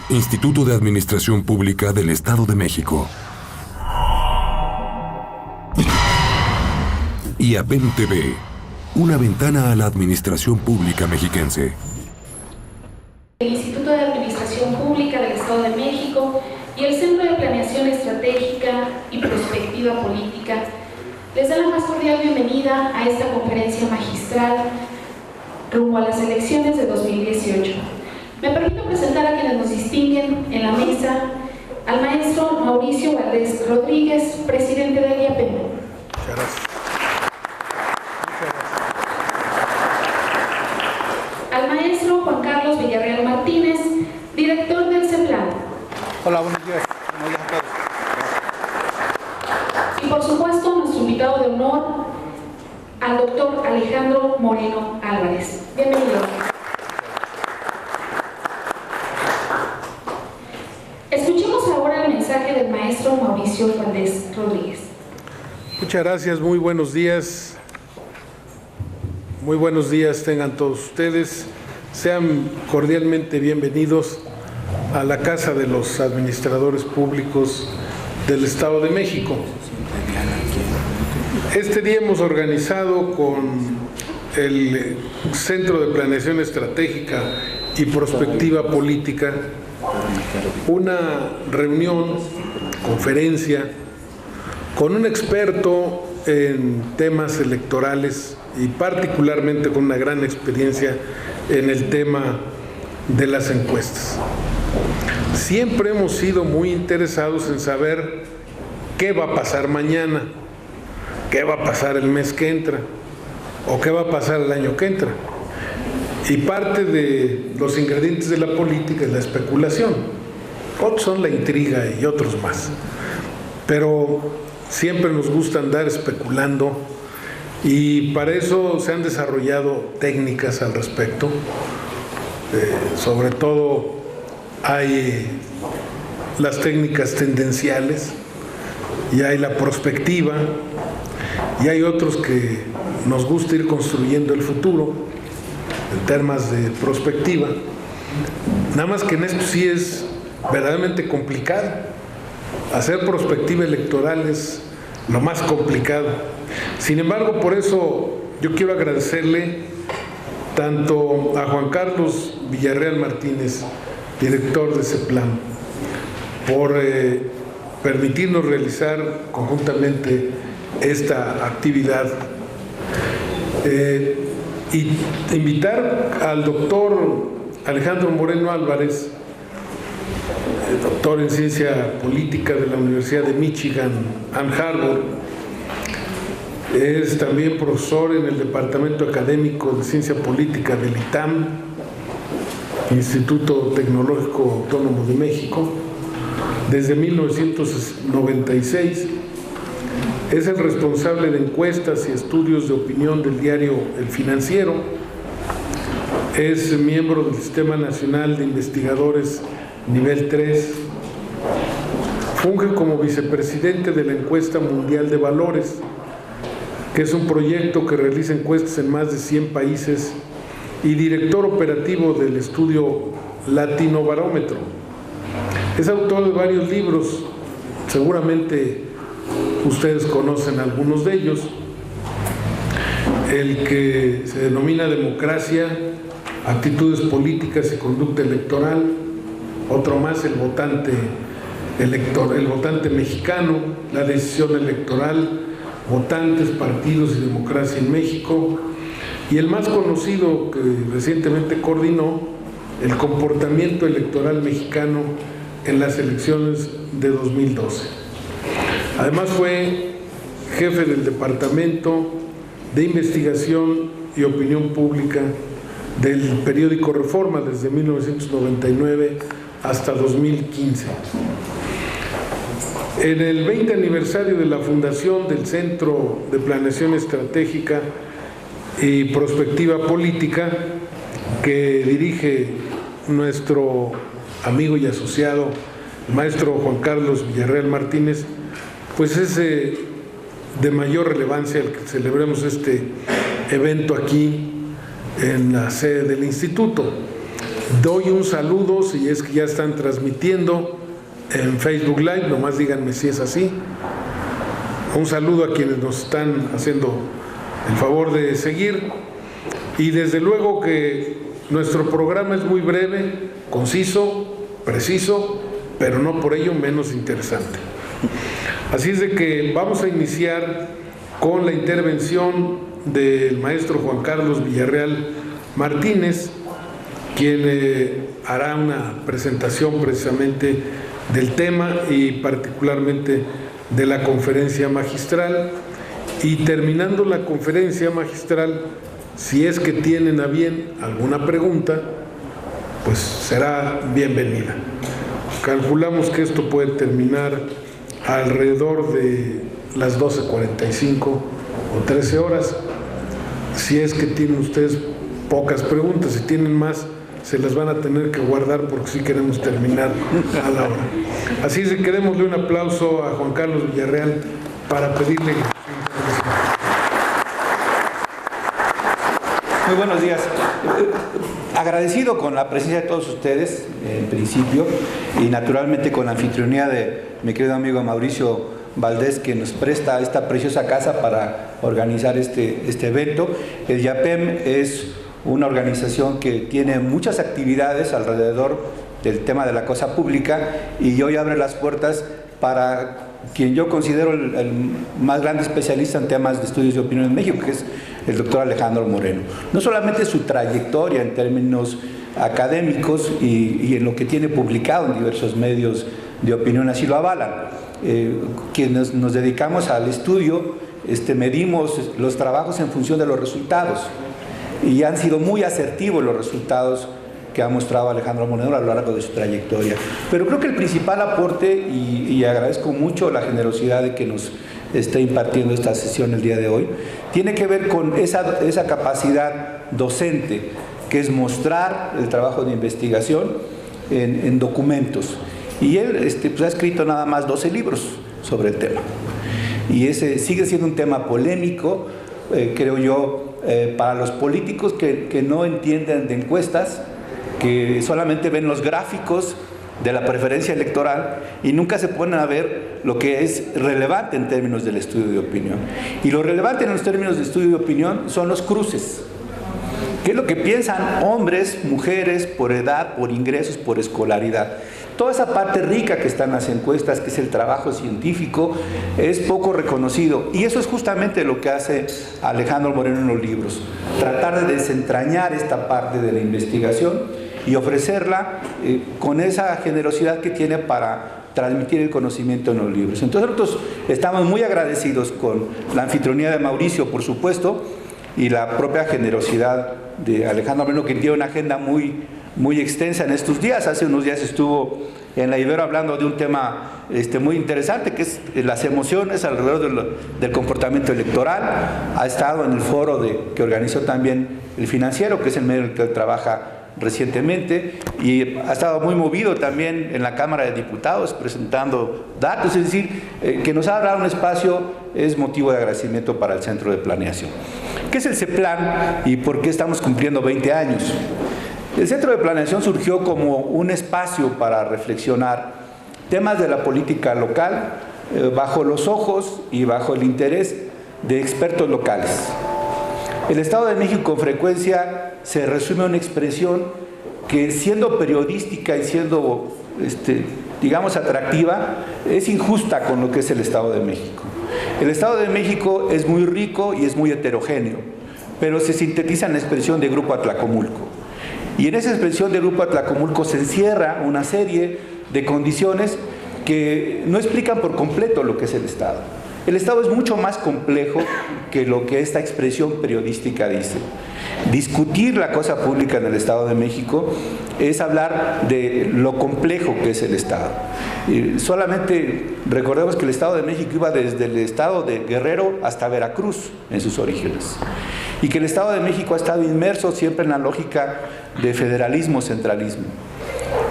Instituto de Administración Pública del Estado de México. Y APEM TV, una ventana a la administración pública mexiquense. El Instituto de Administración Pública del Estado de México y el Centro de Planeación Estratégica y Prospectiva Política les da la más cordial bienvenida a esta conferencia magistral rumbo a las elecciones de 2018. Me permito presentar a quienes nos distinguen en la mesa: al maestro Mauricio Valdés Rodríguez, presidente del IAPEM. Muchas gracias. Al maestro Juan Carlos Villarreal Martínez, director del CEPLAN. Hola, buenos días. Buenos días a todos. Y por supuesto, nuestro invitado de honor, al doctor Alejandro Moreno Álvarez. Bienvenido. Escuchemos ahora el mensaje del maestro Mauricio Valdés Rodríguez. Muchas gracias, muy buenos días. Muy buenos días tengan todos ustedes. Sean cordialmente bienvenidos a la Casa de los Administradores Públicos del Estado de México. Este día hemos organizado con el Centro de Planeación Estratégica y Prospectiva Política una reunión, conferencia, con un experto en temas electorales y particularmente con una gran experiencia en el tema de las encuestas. Siempre hemos sido muy interesados en saber qué va a pasar mañana, qué va a pasar el mes que entra o qué va a pasar el año que entra. Y parte de los ingredientes de la política es la especulación. Otros son la intriga y otros más. Pero siempre nos gusta andar especulando y para eso se han desarrollado técnicas al respecto. Sobre todo hay las técnicas tendenciales y hay la prospectiva y hay otros que nos gusta ir construyendo el futuro en temas de prospectiva. Nada más que en esto sí es verdaderamente complicado. Hacer prospectiva electoral es lo más complicado. Sin embargo, por eso yo quiero agradecerle tanto a Juan Carlos Villarreal Martínez, director de CEPLAN, por permitirnos realizar conjuntamente esta actividad. Y invitar al doctor Alejandro Moreno Álvarez, doctor en Ciencia Política de la Universidad de Michigan, Ann Arbor. Es también profesor en el Departamento Académico de Ciencia Política del ITAM, Instituto Tecnológico Autónomo de México, desde 1996. Es el responsable de encuestas y estudios de opinión del diario El Financiero. Es miembro del Sistema Nacional de Investigadores Nivel 3. Funge como vicepresidente de la Encuesta Mundial de Valores, que es un proyecto que realiza encuestas en más de 100 países, y director operativo del estudio Latinobarómetro. Es autor de varios libros, seguramente ustedes conocen algunos de ellos. El que se denomina Democracia, Actitudes Políticas y Conducta Electoral. Otro más, el votante mexicano, la decisión electoral, votantes, partidos y democracia en México. Y el más conocido, que recientemente coordinó, el comportamiento electoral mexicano en las elecciones de 2012. Además fue jefe del Departamento de Investigación y Opinión Pública del periódico Reforma desde 1999 hasta 2015. En el 20 aniversario de la fundación del Centro de Planeación Estratégica y Prospectiva Política, que dirige nuestro amigo y asociado, el maestro Juan Carlos Villarreal Martínez, pues es de mayor relevancia el que celebremos este evento aquí en la sede del instituto. Doy un saludo, si es que ya están transmitiendo en Facebook Live, nomás díganme si es así. Un saludo a quienes nos están haciendo el favor de seguir. Y desde luego que nuestro programa es muy breve, conciso, preciso, pero no por ello menos interesante. Así es de que vamos a iniciar con la intervención del maestro Juan Carlos Villarreal Martínez, quien hará una presentación precisamente del tema y particularmente de la conferencia magistral. Y terminando la conferencia magistral, si es que tienen a bien alguna pregunta, pues será bienvenida. Calculamos que esto puede terminar alrededor de las 12:45 o 13 horas. Si es que tienen ustedes pocas preguntas, si tienen más, se las van a tener que guardar porque sí queremos terminar a la hora. Así es que démosle un aplauso a Juan Carlos Villarreal para pedirle. Muy buenos días. Agradecido con la presencia de todos ustedes, en principio, y naturalmente con la anfitrionía de mi querido amigo Mauricio Valdés, que nos presta esta preciosa casa para organizar este evento. El IAPEM es una organización que tiene muchas actividades alrededor del tema de la cosa pública y hoy abre las puertas para quien yo considero el más grande especialista en temas de estudios de opinión en México, que es el doctor Alejandro Moreno. No solamente su trayectoria en términos académicos y en lo que tiene publicado en diversos medios de opinión así lo avalan. Quienes nos dedicamos al estudio, medimos los trabajos en función de los resultados y han sido muy asertivos los resultados que ha mostrado Alejandro Moreno a lo largo de su trayectoria. Pero creo que el principal aporte, y agradezco mucho la generosidad de que nos esté impartiendo esta sesión el día de hoy, tiene que ver con esa capacidad docente, que es mostrar el trabajo de investigación en documentos. Y él pues, ha escrito nada más 12 libros sobre el tema. Y ese sigue siendo un tema polémico, creo yo, para los políticos que no entienden de encuestas, que solamente ven los gráficos de la preferencia electoral y nunca se ponen a ver lo que es relevante en términos del estudio de opinión. Y lo relevante en los términos de estudio de opinión son los cruces. ¿Qué es lo que piensan hombres, mujeres, por edad, por ingresos, por escolaridad? Toda esa parte rica que está en las encuestas, que es el trabajo científico, es poco reconocido. Y eso es justamente lo que hace Alejandro Moreno en los libros. Tratar de desentrañar esta parte de la investigación y ofrecerla con esa generosidad que tiene para transmitir el conocimiento en los libros. Entonces nosotros estamos muy agradecidos con la anfitrionía de Mauricio, por supuesto, y la propia generosidad de Alejandro Moreno, que tiene una agenda muy extensa en estos días. Hace unos días estuvo en la Ibero hablando de un tema muy interesante, que es las emociones alrededor del comportamiento electoral. Ha estado en el foro que organizó también El Financiero, que es el medio en el que él trabaja recientemente, y ha estado muy movido también en la Cámara de Diputados presentando datos, es decir, que nos ha dado un espacio es motivo de agradecimiento para el Centro de Planeación. ¿Qué es el CEPLAN y por qué estamos cumpliendo 20 años? El Centro de Planeación surgió como un espacio para reflexionar temas de la política local bajo los ojos y bajo el interés de expertos locales. El Estado de México con frecuencia se resume en una expresión que, siendo periodística y siendo, digamos, atractiva, es injusta con lo que es el Estado de México. El Estado de México es muy rico y es muy heterogéneo, pero se sintetiza en la expresión de Grupo Atlacomulco. Y en esa expresión de Grupo Atlacomulco se encierra una serie de condiciones que no explican por completo lo que es el Estado. El Estado es mucho más complejo que lo que esta expresión periodística dice. Discutir la cosa pública en el Estado de México es hablar de lo complejo que es el Estado. Solamente recordemos que el Estado de México iba desde el Estado de Guerrero hasta Veracruz en sus orígenes. Y que el Estado de México ha estado inmerso siempre en la lógica de federalismo-centralismo.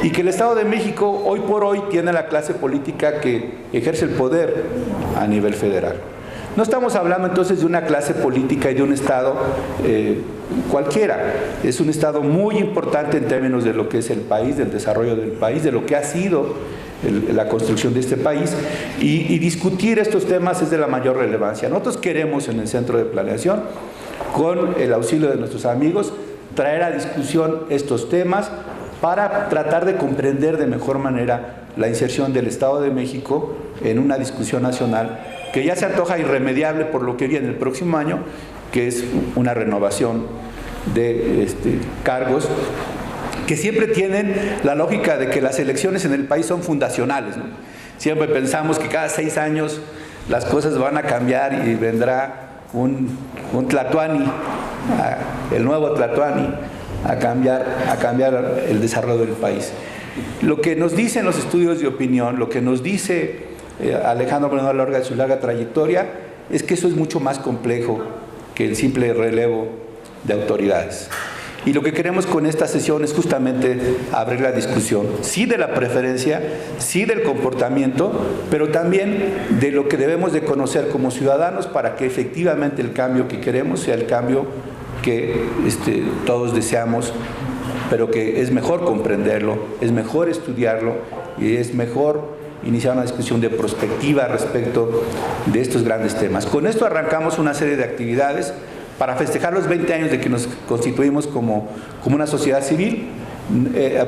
Y que el Estado de México hoy por hoy tiene la clase política que ejerce el poder a nivel federal. No estamos hablando entonces de una clase política y de un Estado cualquiera. Es un estado muy importante en términos de lo que es el país, del desarrollo del país, de lo que ha sido la construcción de este país, y discutir estos temas es de la mayor relevancia. Nosotros queremos en el Centro de Planeación, con el auxilio de nuestros amigos, traer a discusión estos temas para tratar de comprender de mejor manera la inserción del Estado de México en una discusión nacional que ya se antoja irremediable por lo que viene el próximo año, que es una renovación de cargos que siempre tienen la lógica de que las elecciones en el país son fundacionales, ¿no? Siempre pensamos que cada 6 años las cosas van a cambiar y vendrá un Tlatoani, el nuevo Tlatoani, a cambiar el desarrollo del país. Lo que nos dicen los estudios de opinión, lo que nos dice Alejandro Moreno a lo largo de su larga trayectoria, es que eso es mucho más complejo que el simple relevo de autoridades. Y lo que queremos con esta sesión es justamente abrir la discusión, sí de la preferencia, sí del comportamiento, pero también de lo que debemos de conocer como ciudadanos para que efectivamente el cambio que queremos sea el cambio que todos deseamos, pero que es mejor comprenderlo, es mejor estudiarlo y es mejor iniciar una discusión de prospectiva respecto de estos grandes temas. Con esto arrancamos una serie de actividades para festejar los 20 años de que nos constituimos como una sociedad civil.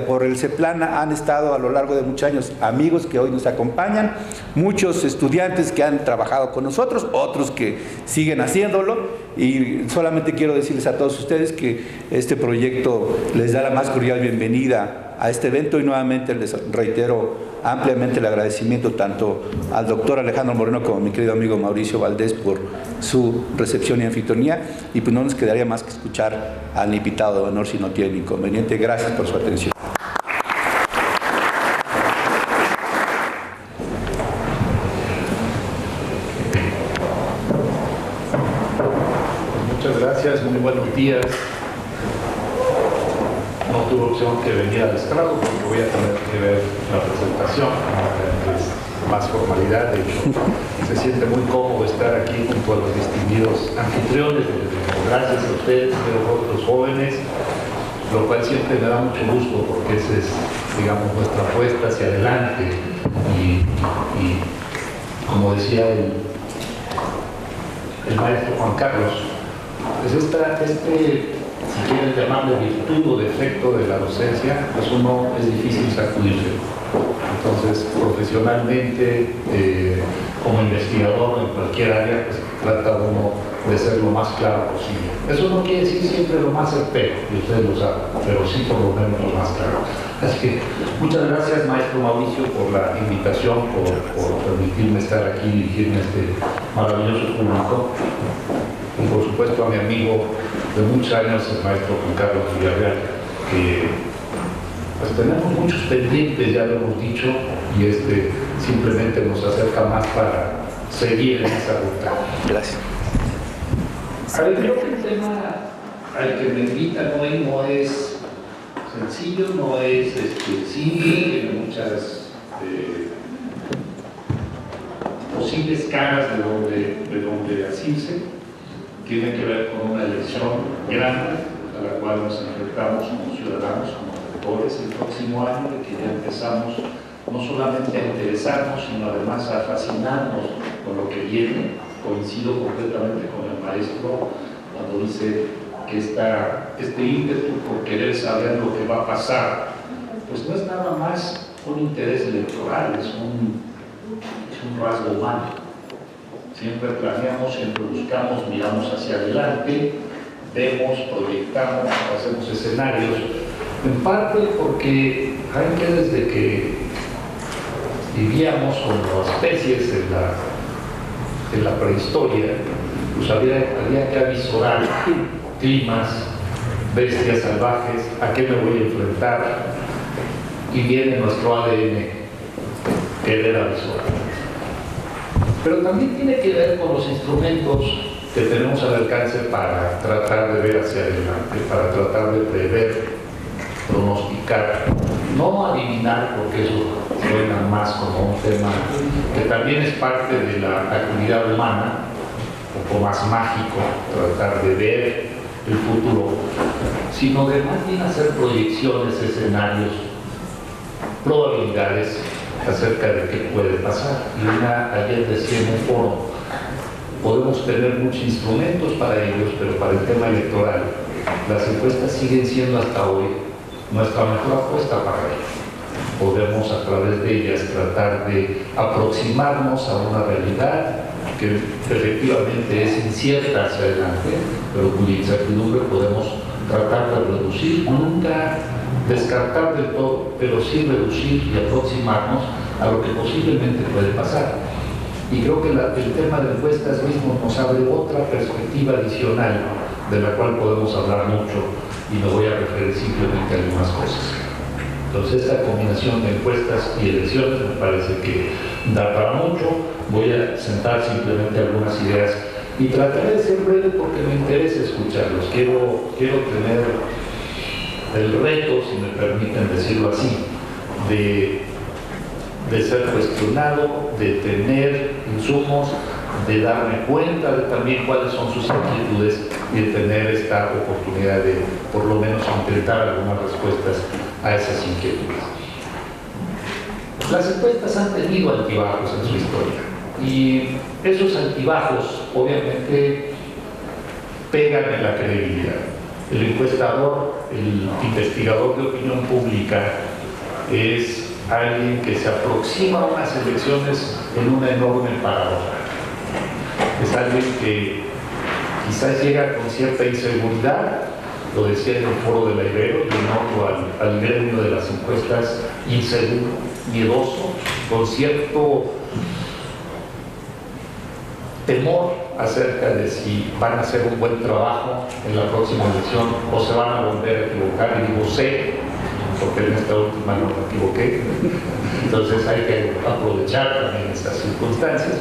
Por el CEPLAN han estado a lo largo de muchos años amigos que hoy nos acompañan, muchos estudiantes que han trabajado con nosotros, otros que siguen haciéndolo, y solamente quiero decirles a todos ustedes que este proyecto les da la más cordial bienvenida a este evento, y nuevamente les reitero ampliamente el agradecimiento tanto al doctor Alejandro Moreno como a mi querido amigo Mauricio Valdés por su recepción y anfitrionía, y pues no nos quedaría más que escuchar al invitado de honor si no tiene inconveniente. Gracias por su atención. Muchas gracias, muy buenos días. No tuve opción que venir al estrado porque voy a tener que ver la presentación, es más formalidad. De hecho, se siente muy cómodo estar aquí junto a los distinguidos anfitriones. Gracias a ustedes, los jóvenes, lo cual siempre me da mucho gusto porque esa es, digamos, nuestra apuesta hacia adelante. Y como decía el maestro Juan Carlos, pues si quieren llamarle virtud o defecto de la docencia, pues uno es difícil sacudirse. Entonces, profesionalmente, como investigador en cualquier área, pues trata uno de ser lo más claro posible. Eso no quiere decir siempre lo más certero, y ustedes lo saben, pero sí por lo menos lo más claro. Así que muchas gracias, maestro Mauricio, por la invitación, por permitirme estar aquí y dirigirme a este maravilloso público. Y por supuesto a mi amigo de muchos años, el maestro Juan Carlos Villarreal, que pues tenemos muchos pendientes, ya lo hemos dicho, y simplemente nos acerca más para seguir en esa ruta. Gracias. A ver, creo que el tema al que me invitan hoy no es sencillo, no es simple, tiene muchas posibles caras de donde asirse. Tiene que ver con una elección grande a la cual nos enfrentamos como ciudadanos, como electores el próximo año, de que ya empezamos no solamente a interesarnos, sino además a fascinarnos con lo que viene. Coincido completamente con el maestro cuando dice que este ímpetu por querer saber lo que va a pasar, pues no es nada más un interés electoral, es un rasgo humano. Siempre planeamos, siempre buscamos, miramos hacia adelante, vemos, proyectamos, hacemos escenarios, en parte porque hay que desde que vivíamos como especies en la prehistoria, pues había que avisorar climas, bestias salvajes, a qué me voy a enfrentar, y viene nuestro ADN querer avisorar. Pero también tiene que ver con los instrumentos que tenemos al alcance para tratar de ver hacia adelante, para tratar de prever, pronosticar, no adivinar, porque eso suena más como un tema que también es parte de la actividad humana, un poco más mágico, tratar de ver el futuro, sino de más bien hacer proyecciones, escenarios, probabilidades acerca de qué puede pasar. Y ayer decía en el foro, podemos tener muchos instrumentos para ellos, pero para el tema electoral, las encuestas siguen siendo hasta hoy nuestra mejor apuesta para ello. Podemos a través de ellas tratar de aproximarnos a una realidad que efectivamente es incierta hacia adelante, pero cuya incertidumbre podemos tratar de reducir, nunca descartar del todo, pero sí reducir y aproximarnos a lo que posiblemente puede pasar. Y creo que el tema de encuestas mismo nos abre otra perspectiva adicional de la cual podemos hablar mucho, y me voy a referir simplemente a algunas cosas. Entonces, esta combinación de encuestas y elecciones me parece que da para mucho. Voy a sentar simplemente algunas ideas y trataré de ser breve porque me interesa escucharlos. Quiero tener el reto, si me permiten decirlo así, de ser cuestionado, de tener insumos, de darme cuenta de también cuáles son sus inquietudes y de tener esta oportunidad de por lo menos intentar algunas respuestas a esas inquietudes. Las encuestas han tenido altibajos en su historia y esos altibajos obviamente pegan en la credibilidad. El encuestador, el investigador de opinión pública es alguien que se aproxima a unas elecciones en una enorme paradoja. Es alguien que quizás llega con cierta inseguridad, lo decía en el foro de la Ibero, yo noto al gremio de las encuestas inseguro, miedoso, con cierto temor acerca de si van a hacer un buen trabajo en la próxima elección o se van a volver a equivocar. Y digo sé, porque en esta última no me equivoqué, entonces hay que aprovechar también estas circunstancias.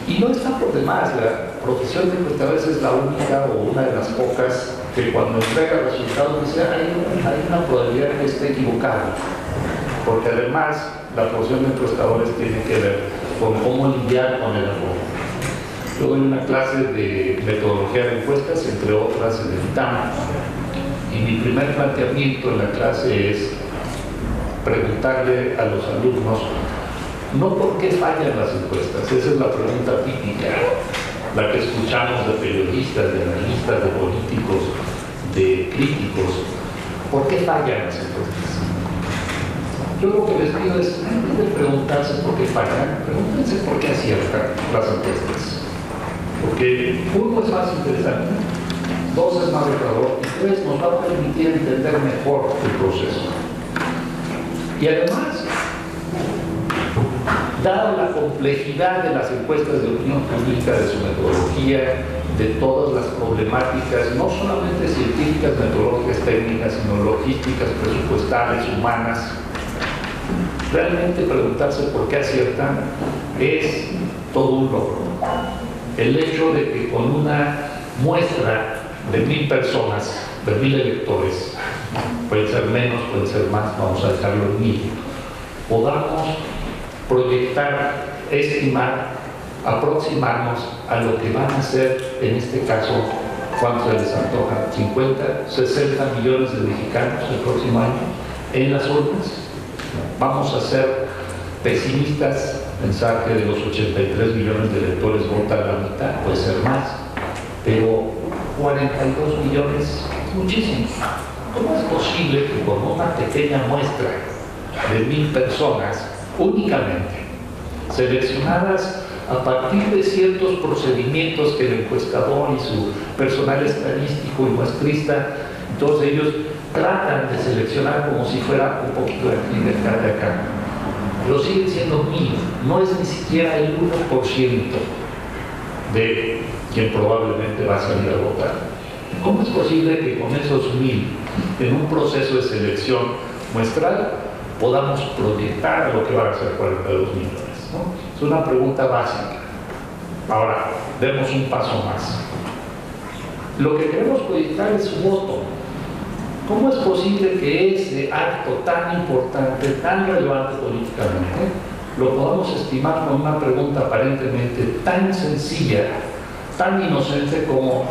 Y no está por demás, la profesión de encuestador es la única o una de las pocas que cuando entrega resultados dice hay una probabilidad que esté equivocado, porque además la profesión de encuestadores tiene que ver con cómo lidiar con el error. Yo doy una clase de metodología de encuestas, entre otras en el ITAM, y mi primer planteamiento en la clase es preguntarle a los alumnos no por qué fallan las encuestas, esa es la pregunta típica, la que escuchamos de periodistas, de analistas, de políticos, de críticos. ¿Por qué fallan las encuestas? Yo lo que les pido es, antes de preguntarse por qué fallan, pregúntense por qué aciertan las encuestas. Porque uno es más interesante, dos es más retador y tres nos va a permitir entender mejor el proceso. Y además, dada la complejidad de las encuestas de opinión pública, de su metodología, de todas las problemáticas, no solamente científicas, metodológicas, técnicas, sino logísticas, presupuestales, humanas, realmente preguntarse por qué aciertan es todo un logro. El hecho de que con una muestra de 1000 personas, de 1000 electores, pueden ser menos, pueden ser más, vamos a dejarlo en 1000, podamos proyectar, estimar, aproximarnos a lo que van a ser, en este caso, ¿cuánto se les antoja? 50, 60 millones de mexicanos el próximo año en las urnas. Vamos a ser pesimistas, pensar que de los 83 millones de electores votan la mitad, puede ser más, pero 42 millones, muchísimo. ¿Cómo es posible que con una pequeña muestra de 1000 personas, únicamente seleccionadas a partir de ciertos procedimientos que el encuestador y su personal estadístico y muestrista, todos ellos tratan de seleccionar como si fuera un poquito de aquí, de acá, de acá, pero siguen siendo 1000, no es ni siquiera el 1% de quien probablemente va a salir a votar. ¿Cómo es posible que con esos 1000, en un proceso de selección muestral, podamos proyectar lo que van a ser 42 millones? ¿No? Es una pregunta básica. Ahora, demos un paso más. Lo que queremos proyectar es su voto. ¿Cómo es posible que ese acto tan importante, tan relevante políticamente, lo podamos estimar con una pregunta aparentemente tan sencilla, tan inocente como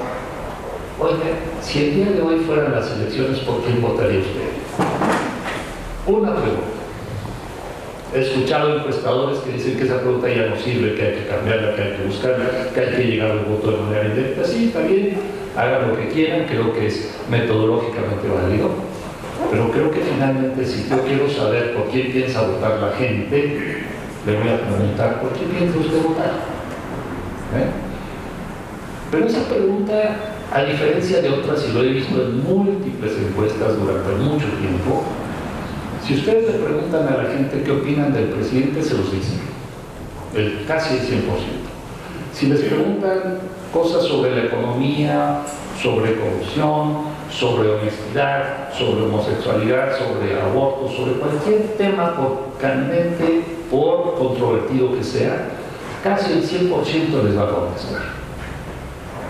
oiga, si el día de hoy fueran las elecciones, ¿por quién votaría usted? Una pregunta. He escuchado encuestadores que dicen que esa pregunta ya no sirve, que hay que cambiarla, que hay que buscarla, que hay que llegar al voto de manera indirecta. Sí, está bien, hagan lo que quieran, creo que es metodológicamente válido, pero creo que finalmente si yo quiero saber por quién piensa votar la gente, le voy a preguntar, ¿por quién piensa usted votar? Pero esa pregunta, a diferencia de otras, y lo he visto en múltiples encuestas durante mucho tiempo, si ustedes le preguntan a la gente qué opinan del presidente, se los dicen, casi el 100%. Si les preguntan cosas sobre la economía, sobre corrupción, sobre honestidad, sobre homosexualidad, sobre aborto, sobre cualquier tema, por candente, por controvertido que sea, casi el 100% les va a contestar.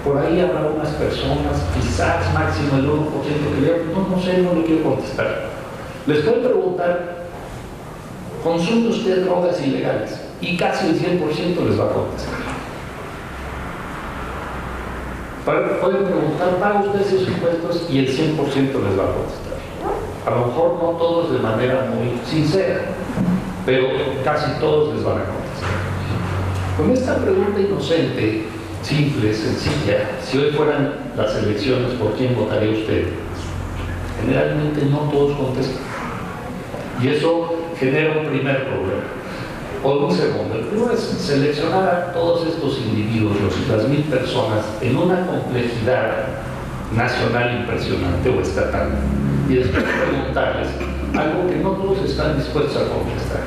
Por ahí habrá unas personas, quizás máximo el 1% que digan, no sé, no le quiero contestar. Les pueden preguntar, ¿consume usted drogas ilegales? Y casi el 100% les va a contestar. Pueden preguntar, ¿paga usted sus impuestos? Y el 100% les va a contestar. A lo mejor no todos de manera muy sincera, pero casi todos les van a contestar. Con esta pregunta inocente, simple, sencilla, si hoy fueran las elecciones, ¿por quién votaría usted? Generalmente no todos contestan. Y eso genera un primer problema. O un segundo. El primero es seleccionar a todos estos individuos, las 1000 personas, en una complejidad nacional impresionante o estatal. Y después preguntarles algo que no todos están dispuestos a contestar.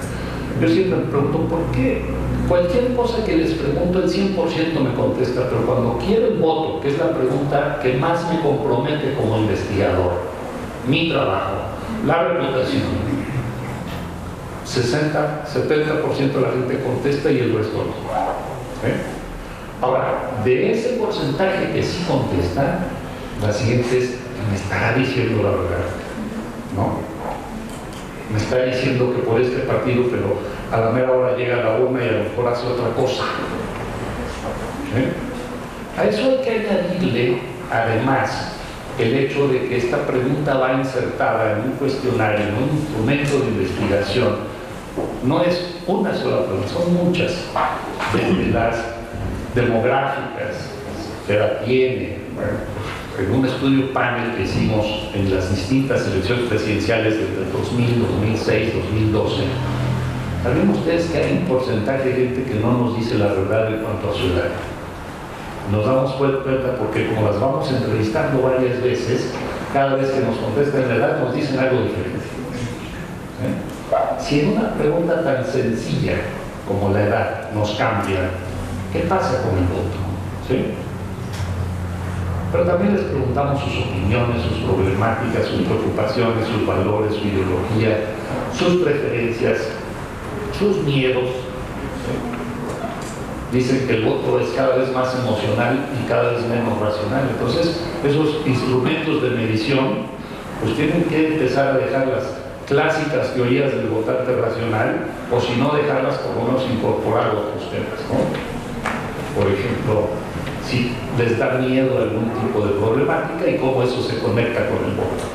Yo siempre me pregunto, ¿por qué? Cualquier cosa que les pregunto, el 100% me contesta, pero cuando quiero el voto, que es la pregunta que más me compromete como investigador, mi trabajo, la reputación, 60, 70% de la gente contesta y el resto no. Ahora, de ese porcentaje que sí contesta, la siguiente es, me estará diciendo la verdad, ¿no? Me está diciendo que por este partido, pero a la mera hora llega a la urna y a lo mejor hace otra cosa. A eso hay que añadirle, además, el hecho de que esta pregunta va insertada en un cuestionario, en un instrumento de investigación. No es una sola pregunta, son muchas, desde las demográficas, que la tiene, en un estudio panel que hicimos en las distintas elecciones presidenciales desde 2000, 2006, 2012, saben ustedes que hay un porcentaje de gente que no nos dice la verdad en cuanto a su edad. Nos damos cuenta porque como las vamos entrevistando varias veces, cada vez que nos contestan la edad nos dicen algo diferente. Si en una pregunta tan sencilla como la edad nos cambia, ¿qué pasa con el voto? ¿Sí? Pero también les preguntamos sus opiniones, sus problemáticas, sus preocupaciones, sus valores, su ideología, sus preferencias, sus miedos. ¿Sí? Dicen que el voto es cada vez más emocional y cada vez menos racional. Entonces, esos instrumentos de medición, pues tienen que empezar a dejar las clásicas teorías del votante racional, o si no, dejarlas por lo menos incorporar otros temas, ¿no? Por ejemplo, si les da miedo algún tipo de problemática y cómo eso se conecta con el voto.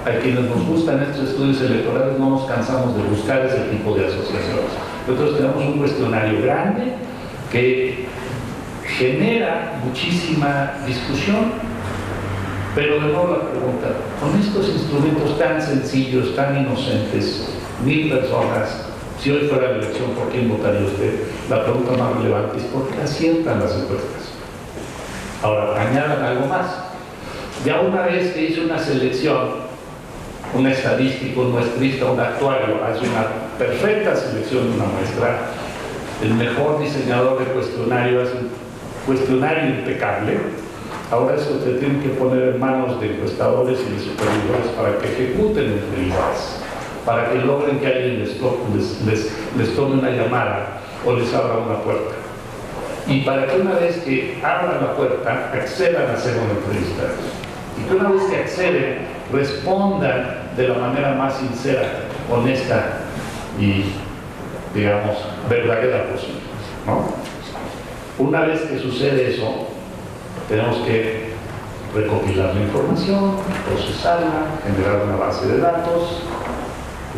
A quienes nos gustan estos estudios electorales no nos cansamos de buscar ese tipo de asociaciones. Nosotros tenemos un cuestionario grande que genera muchísima discusión, pero de nuevo la pregunta, con estos instrumentos tan sencillos, tan inocentes, 1000 personas, si hoy fuera la elección, ¿por quién votaría usted? La pregunta más relevante es ¿por qué aciertan las encuestas? Ahora, añadan algo más. Ya una vez que hice una selección, un estadístico, un muestrista, un actuario, hace una perfecta selección de una muestra, el mejor diseñador de cuestionario hace un cuestionario impecable. Ahora eso se tiene que poner en manos de encuestadores y de supervisores para que ejecuten entrevistas, para que logren que alguien les tome una llamada o les abra una puerta. Y para que una vez que abran la puerta, accedan a hacer una entrevista. Y que una vez que acceden, respondan de la manera más sincera, honesta y, digamos, verdadera posible, ¿no? Una vez que sucede eso, tenemos que recopilar la información, procesarla, generar una base de datos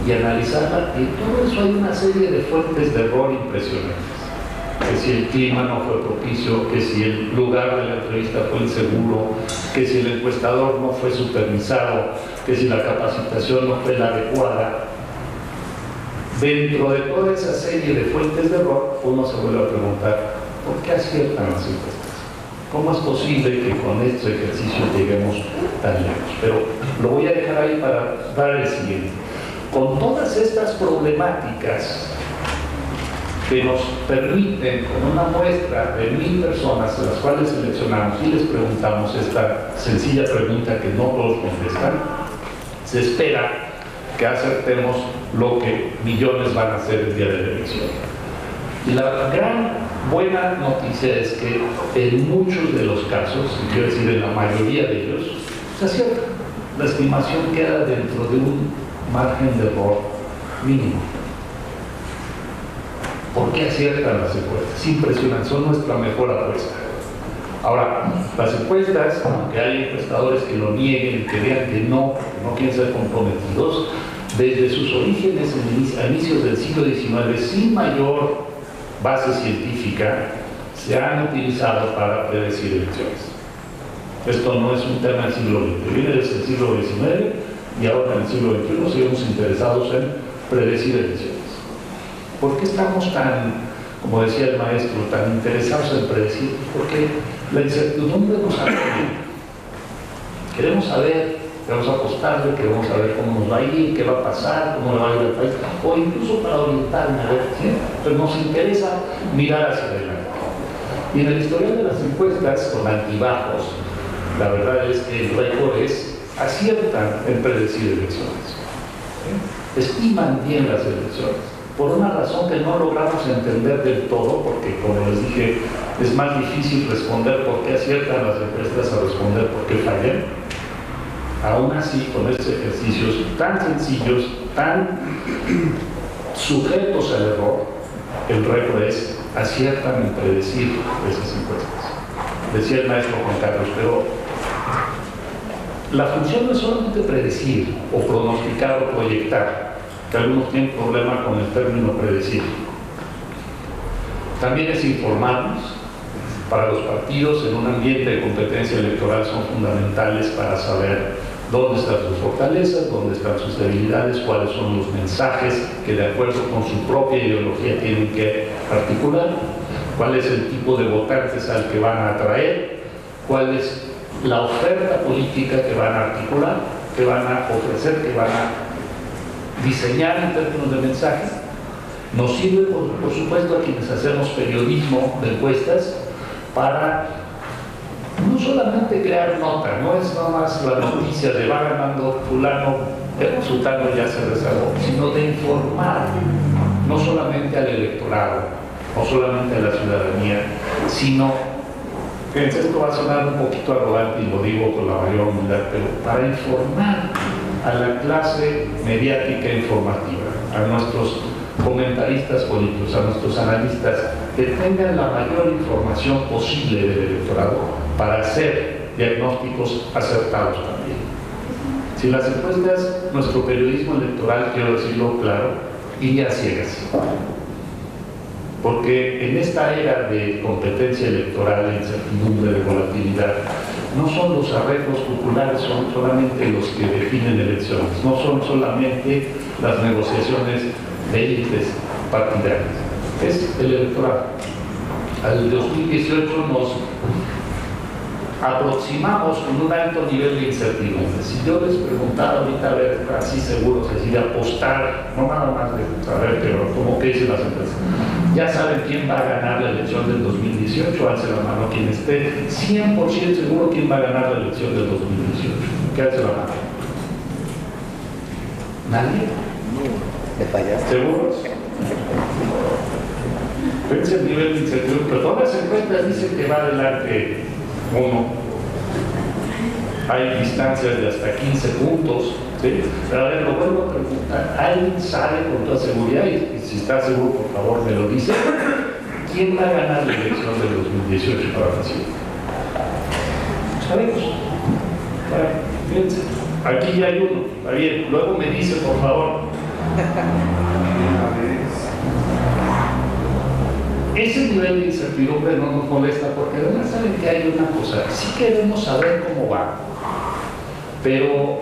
y analizarla. Y en todo eso hay una serie de fuentes de error impresionantes. Que si el clima no fue propicio, que si el lugar de la entrevista fue inseguro, que si el encuestador no fue supervisado, que si la capacitación no fue la adecuada. Dentro de toda esa serie de fuentes de error, uno se vuelve a preguntar, ¿por qué aciertan las encuestas? ¿Cómo es posible que con este ejercicio lleguemos tan lejos? Pero lo voy a dejar ahí para dar el siguiente. Con todas estas problemáticas que nos permiten, con una muestra de 1000 personas a las cuales seleccionamos y les preguntamos esta sencilla pregunta que no todos contestan, se espera que acertemos lo que millones van a hacer el día de la elección. Y la gran buena noticia es que en muchos de los casos, y quiero decir en la mayoría de ellos, se acierta. La estimación queda dentro de un margen de error mínimo. ¿Por qué aciertan las encuestas? Es impresionante, son nuestra mejor apuesta. Ahora, las encuestas, aunque hay encuestadores que lo nieguen y que digan que no quieren ser comprometidos, desde sus orígenes a inicios del siglo XIX, sin mayor base científica, se han utilizado para predecir elecciones. Esto no es un tema del siglo XX, viene desde el siglo XIX y ahora en el siglo XXI seguimos interesados en predecir elecciones. ¿Por qué estamos tan, como decía el maestro, tan interesados en predecir? Porque la incertidumbre nos atrae. Queremos saber, queremos apostarle, queremos saber cómo nos va a ir, qué va a pasar, cómo le va a ir al país, o incluso para orientarme a ver, ¿sí? Pero nos interesa mirar hacia adelante. Y en el historial de las encuestas, con altibajos, la verdad es que el récord es aciertan en predecir elecciones. ¿Sí? Estiman bien las elecciones. Por una razón que no logramos entender del todo, porque como les dije, es más difícil responder por qué aciertan las encuestas a responder por qué fallan. Aún así, con estos ejercicios tan sencillos, tan sujetos al error, el récord es aciertan en predecir esas encuestas. Decía el maestro Juan Carlos, pero la función no es solamente predecir o pronosticar o proyectar, que algunos tienen problema con el término predecir. También es informarnos. Para los partidos, en un ambiente de competencia electoral, son fundamentales para saber dónde están sus fortalezas, dónde están sus debilidades, cuáles son los mensajes que de acuerdo con su propia ideología tienen que articular, cuál es el tipo de votantes al que van a atraer, cuál es la oferta política que van a articular, que van a ofrecer, que van a diseñar en términos de mensaje. Nos sirve, por supuesto, a quienes hacemos periodismo de encuestas para no solamente crear nota, no es nada más la noticia de va ganando fulano, pero sultano ya se rezagó, sino de informar no solamente al electorado, no solamente a la ciudadanía, sino, fíjense, esto va a sonar un poquito arrogante y lo digo con la mayor humildad, pero para informar a la clase mediática informativa, a nuestros comentaristas políticos, a nuestros analistas, que tengan la mayor información posible del electorado para hacer diagnósticos acertados también. Si las encuestas, nuestro periodismo electoral, quiero decirlo claro, iría a ciegas. Porque en esta era de competencia electoral, de incertidumbre, de volatilidad, no son los arreglos populares, son solamente los que definen elecciones, no son solamente las negociaciones de élites partidarias, es el electorado. Al 2018 nos aproximamos con un alto nivel de incertidumbre. Si yo les preguntara ahorita, a ver, así seguro, es decir, apostar, no nada más de saber, pero como que dicen las empresas, ya saben quién va a ganar la elección del 2018, alce la mano quien esté 100% seguro quién va a ganar la elección del 2018, que alce la mano. ¿Nadie? ¿Seguros? Fíjense el nivel de incertidumbre, pero todas las encuestas dicen que va adelante uno. Hay distancias de hasta 15 puntos. ¿Sí? Pero a ver, lo vuelvo a preguntar. ¿Alguien sabe con toda seguridad? Y si está seguro, por favor, me lo dice. ¿Quién va a ganar la elección del 2018 para Brasil? Sabemos. Bueno, fíjense, aquí ya hay uno, está bien, luego me dice, por favor. Ese nivel de incertidumbre no nos molesta porque además saben que hay una cosa, sí queremos saber cómo va, pero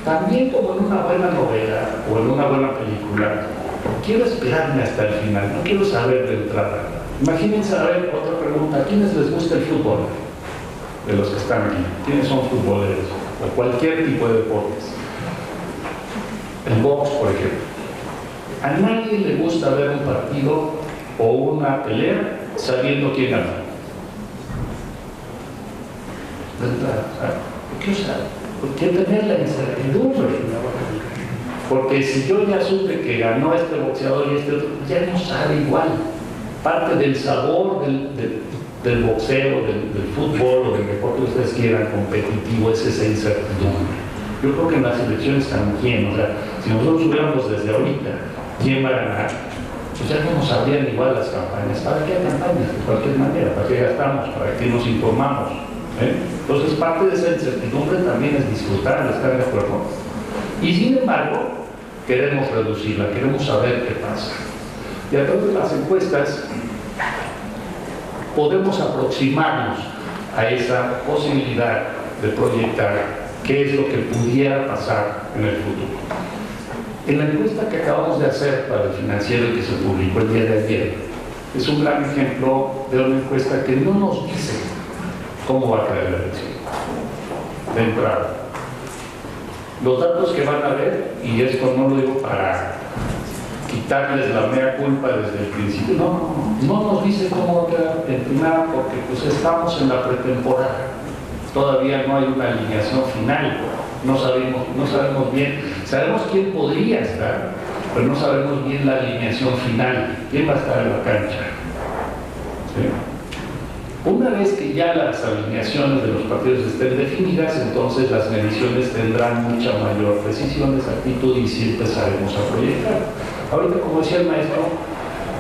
también como en una buena novela o en una buena película, quiero esperarme hasta el final, no quiero saber de entrada. Imagínense, a ver, otra pregunta, ¿a quiénes les gusta el fútbol? De los que están aquí, ¿quiénes son futboleros? O cualquier tipo de deportes. El box, por ejemplo. A nadie le gusta ver un partido o una pelea sabiendo quién gana. De entrada, ¿por qué tener la incertidumbre? Porque si yo ya supe que ganó este boxeador y este otro, ya no sabe igual. Parte del sabor del boxeo, del fútbol o del deporte que ustedes quieran competitivo es esa incertidumbre. Yo creo que en las elecciones también, o sea, si nosotros supiéramos desde ahorita quién va a ganar, pues ya no nos sabrían igual las campañas. ¿Para qué campañas? De cualquier manera, ¿para qué gastamos? ¿Para qué nos informamos? Entonces, parte de esa incertidumbre también es disfrutar, estar de acuerdo. Y sin embargo, queremos reducirla, queremos saber qué pasa. Y a través de las encuestas podemos aproximarnos a esa posibilidad de proyectar qué es lo que pudiera pasar en el futuro. En la encuesta que acabamos de hacer para el Financiero y que se publicó el día de ayer, es un gran ejemplo de una encuesta que no nos dice cómo va a quedar la elección de entrada. Los datos que van a ver, y esto no lo digo para quitarles la mea culpa desde el principio, no nos dice cómo va a quedar en primera porque pues estamos en la pretemporada, todavía no hay una alineación final, no sabemos bien, sabemos quién podría estar, pero no sabemos bien la alineación final, quién va a estar en la cancha. ¿Sí? Una vez que ya las alineaciones de los partidos estén definidas, entonces las mediciones tendrán mucha mayor precisión, exactitud y sí empezaremos a proyectar. Ahorita, como decía el maestro,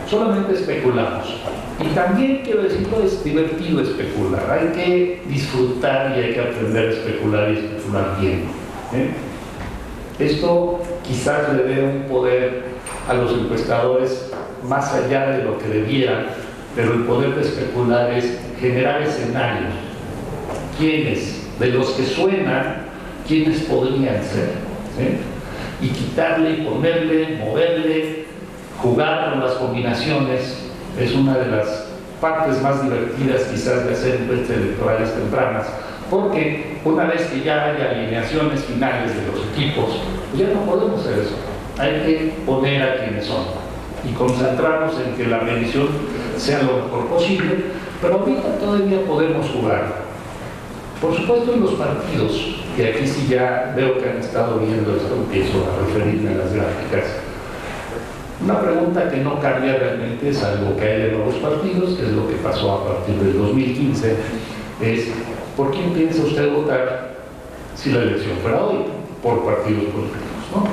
solamente especulamos. Y también quiero decirlo, es divertido especular. Hay que disfrutar y hay que aprender a especular y especular bien. Esto quizás le dé un poder a los encuestadores más allá de lo que debieran, pero el poder de especular es generar escenarios. ¿Quiénes? De los que suenan, ¿quiénes podrían ser? ¿Sí? Y quitarle y ponerle, moverle, jugar con las combinaciones, es una de las partes más divertidas quizás de hacer encuestas electorales tempranas, porque una vez que ya hay alineaciones finales de los equipos, pues ya no podemos hacer eso. Hay que poner a quienes son y concentrarnos en que la medición sea lo mejor posible, pero ahorita todavía podemos jugar. Por supuesto, en los partidos, y aquí sí ya veo que han estado viendo esto, empiezo a referirme a las gráficas. Una pregunta que no cambia realmente, salvo que haya nuevos partidos, que es lo que pasó a partir del 2015, es ¿por quién piensa usted votar si la elección fuera hoy? Por partidos políticos, ¿no?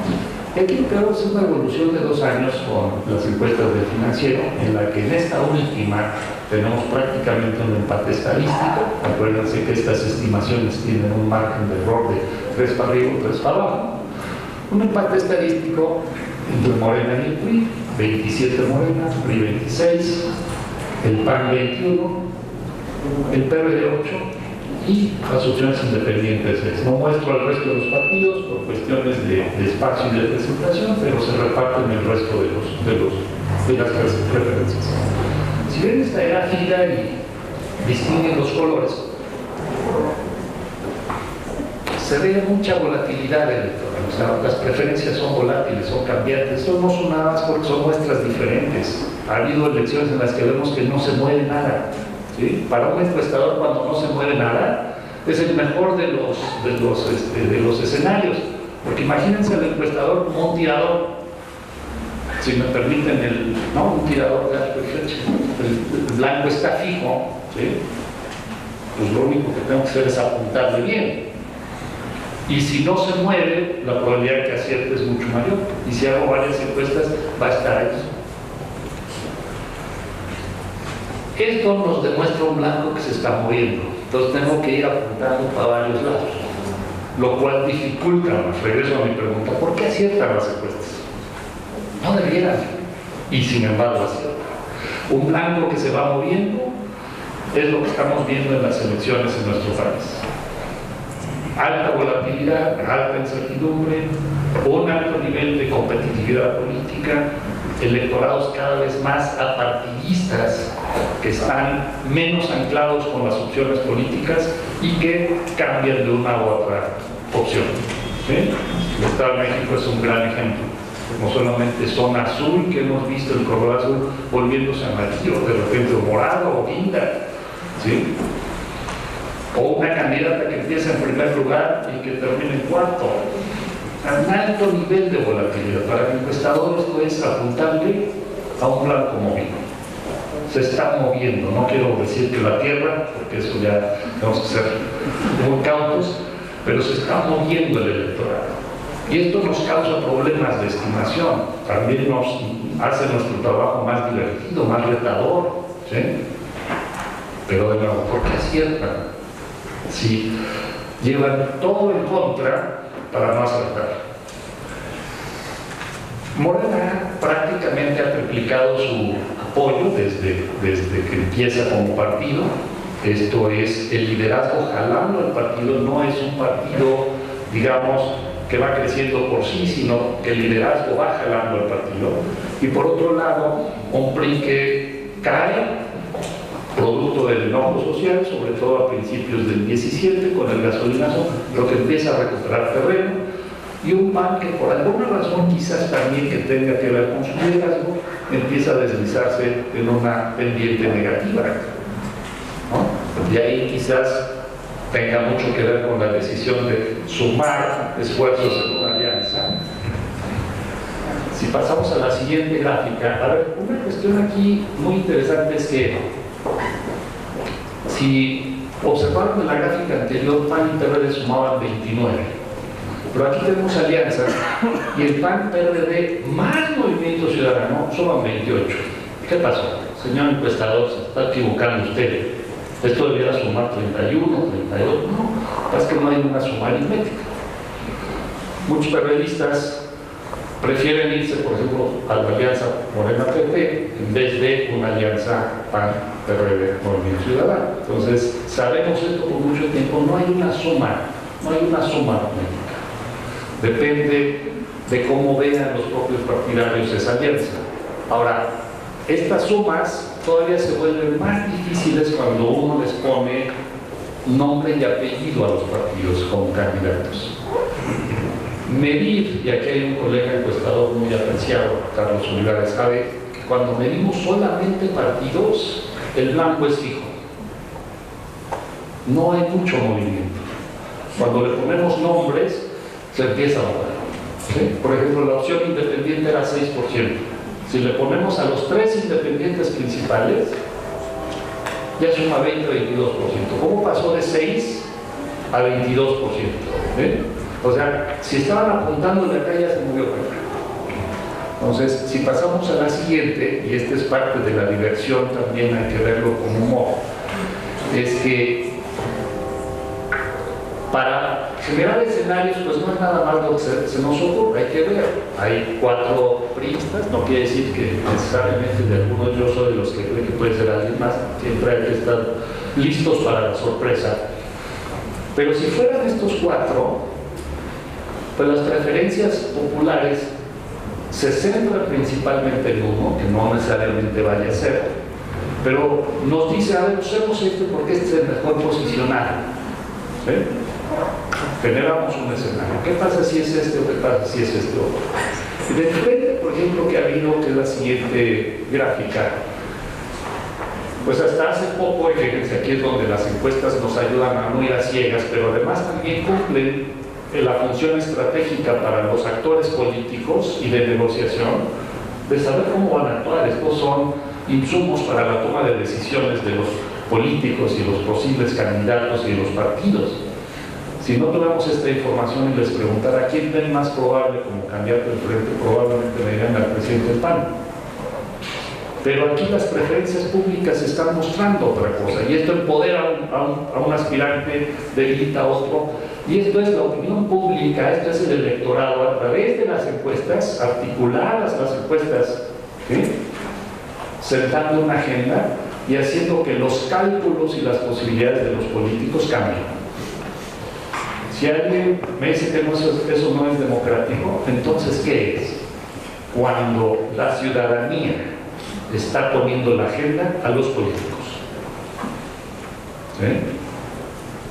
Y aquí lo que vemos es una evolución de 2 años con las encuestas del Financiero, en la que en esta última tenemos prácticamente un empate estadístico. Acuérdense que estas estimaciones tienen un margen de error de 3 para arriba y 3 para abajo. Un empate estadístico entre Morena y el PRI, 27 Morena, PRI 26, el PAN 21, el PRD 8 y las opciones independientes. No muestro al resto de los partidos por cuestiones de espacio y de presentación, pero se reparten el resto de las preferencias. Si ven esta gráfica y distinguen los colores, se ve mucha volatilidad electoral. O sea, las preferencias son volátiles, son cambiantes. Esto no son nada más porque son muestras diferentes. Ha habido elecciones en las que vemos que no se mueve nada. ¿Sí? Para un encuestador, cuando no se mueve nada, es el mejor de los escenarios. Porque imagínense al encuestador como un tirador, si me permiten, un tirador el blanco está fijo, ¿sí? Pues lo único que tengo que hacer es apuntarle bien. Y si no se mueve, la probabilidad que acierte es mucho mayor. Y si hago varias encuestas, va a estar ahí. Esto nos demuestra un blanco que se está moviendo. Entonces tengo que ir apuntando para varios lados. lo cual dificulta, regreso a mi pregunta, ¿por qué aciertan las encuestas? No debieran, y sin embargo aciertan. Un blanco que se va moviendo es lo que estamos viendo en las elecciones en nuestro país. Alta volatilidad, alta incertidumbre, un alto nivel de competitividad política, electorados cada vez más apartidistas, que están menos anclados con las opciones políticas y que cambian de una u otra opción. ¿Sí? El Estado de México es un gran ejemplo. No solamente zona azul, que hemos visto el color azul volviéndose amarillo, de repente morado o guinda, ¿sí? O una candidata que empieza en primer lugar y que termina en cuarto. A un alto nivel de volatilidad. Para el encuestador esto es apuntable a un blanco móvil. Se está moviendo, no quiero decir que la Tierra, porque eso ya tenemos que ser muy cautos, pero se está moviendo el electorado. Y esto nos causa problemas de estimación, también nos hace nuestro trabajo más divertido, más retador, ¿sí? Pero de nuevo, ¿por qué aciertan? Si llevan todo en contra para no acertar. Morena prácticamente ha triplicado su apoyo desde que empieza como partido. Esto es el liderazgo jalando el partido, no es un partido, digamos, que va creciendo por sí, sino que el liderazgo va jalando el partido. Y por otro lado, un PRI que cae, producto del enojo social, sobre todo a principios del 17, con el gasolinazo, lo que empieza a recuperar terreno, y un PAN que por alguna razón, quizás también que tenga que ver con su liderazgo, empieza a deslizarse en una pendiente negativa, ¿no? Y ahí quizás tenga mucho que ver con la decisión de sumar esfuerzos en una alianza. Si pasamos a la siguiente gráfica, a ver, una cuestión aquí muy interesante es que si observaron en la gráfica anterior, PAN y PRD sumaban 29, pero aquí tenemos alianzas y el PAN, PRD más Movimiento Ciudadano suman 28. ¿Qué pasó? Señor encuestador, se está equivocando usted. Esto debiera sumar 31, 32, no, es que no hay una suma aritmética. Muchos periodistas prefieren irse, por ejemplo, a la alianza Morena-PP en vez de una alianza PAN-PRD-Movimiento Ciudadano. Entonces, sabemos esto por mucho tiempo, no hay una suma aritmética. Depende de cómo vean los propios partidarios esa alianza. Ahora, estas sumas todavía se vuelven más difíciles cuando uno les pone nombre y apellido a los partidos como candidatos. Medir, y aquí hay un colega encuestador muy apreciado, Carlos Olivares, sabe que cuando medimos solamente partidos, el blanco es fijo. No hay mucho movimiento. Cuando le ponemos nombres, se empieza a mover. ¿Sí? Por ejemplo, la opción independiente era 6%. Si le ponemos a los tres independientes principales, ya suma 20-22%. ¿Cómo pasó de 6 a 22%? O sea, si estaban apuntando en la calle, se movió para acá. Entonces, si pasamos a la siguiente, y esta es parte de la diversión, también hay que verlo con humor, es que para generar escenarios, pues no es nada más lo que se nos ocurre, hay que ver. Hay 4 priistas, no quiere decir que necesariamente de algunos yo soy de los que creen que puede ser alguien más, siempre hay que estar listos para la sorpresa. Pero si fueran estos 4, pues las preferencias populares se centran principalmente en uno, que no necesariamente vaya a ser, pero nos dice, a ver, usemos este porque este es el mejor posicionado. ¿Sí? Generamos un escenario. ¿Qué pasa si es este o qué pasa si es este otro? Y de repente, por ejemplo, que ha habido, que es la siguiente gráfica, pues hasta hace poco, y fíjense, aquí es donde las encuestas nos ayudan a no ir a ciegas, pero además también cumplen la función estratégica para los actores políticos y de negociación, de saber cómo van a actuar. Estos son insumos para la toma de decisiones de los políticos y los posibles candidatos y los partidos. Si no tuviéramos esta información y les preguntara quién ven más probable como candidato del frente, probablemente me dirían al presidente del PAN. Pero aquí las preferencias públicas están mostrando otra cosa, y esto empodera a un aspirante, debilita a otro, Y esto es la opinión pública, esto es el electorado a través de las encuestas, articuladas las encuestas, ¿sí?, sentando una agenda y haciendo que los cálculos y las posibilidades de los políticos cambien. Si alguien me dice que no, eso no es democrático, entonces ¿qué es? Cuando la ciudadanía está poniendo la agenda a los políticos. ¿Sí?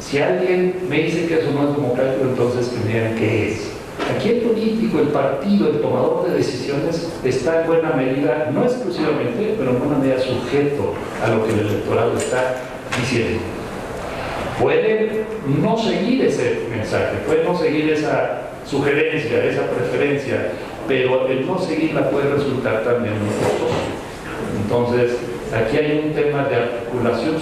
Si alguien me dice que eso no es democrático, entonces que me digan qué es. Aquí el político, el partido, el tomador de decisiones está en buena medida, no exclusivamente, pero en buena medida sujeto a lo que el electorado está diciendo. Puede no seguir ese mensaje, puede no seguir esa sugerencia, esa preferencia, pero el no seguirla puede resultar también muy costoso. Entonces, aquí hay un tema de articulación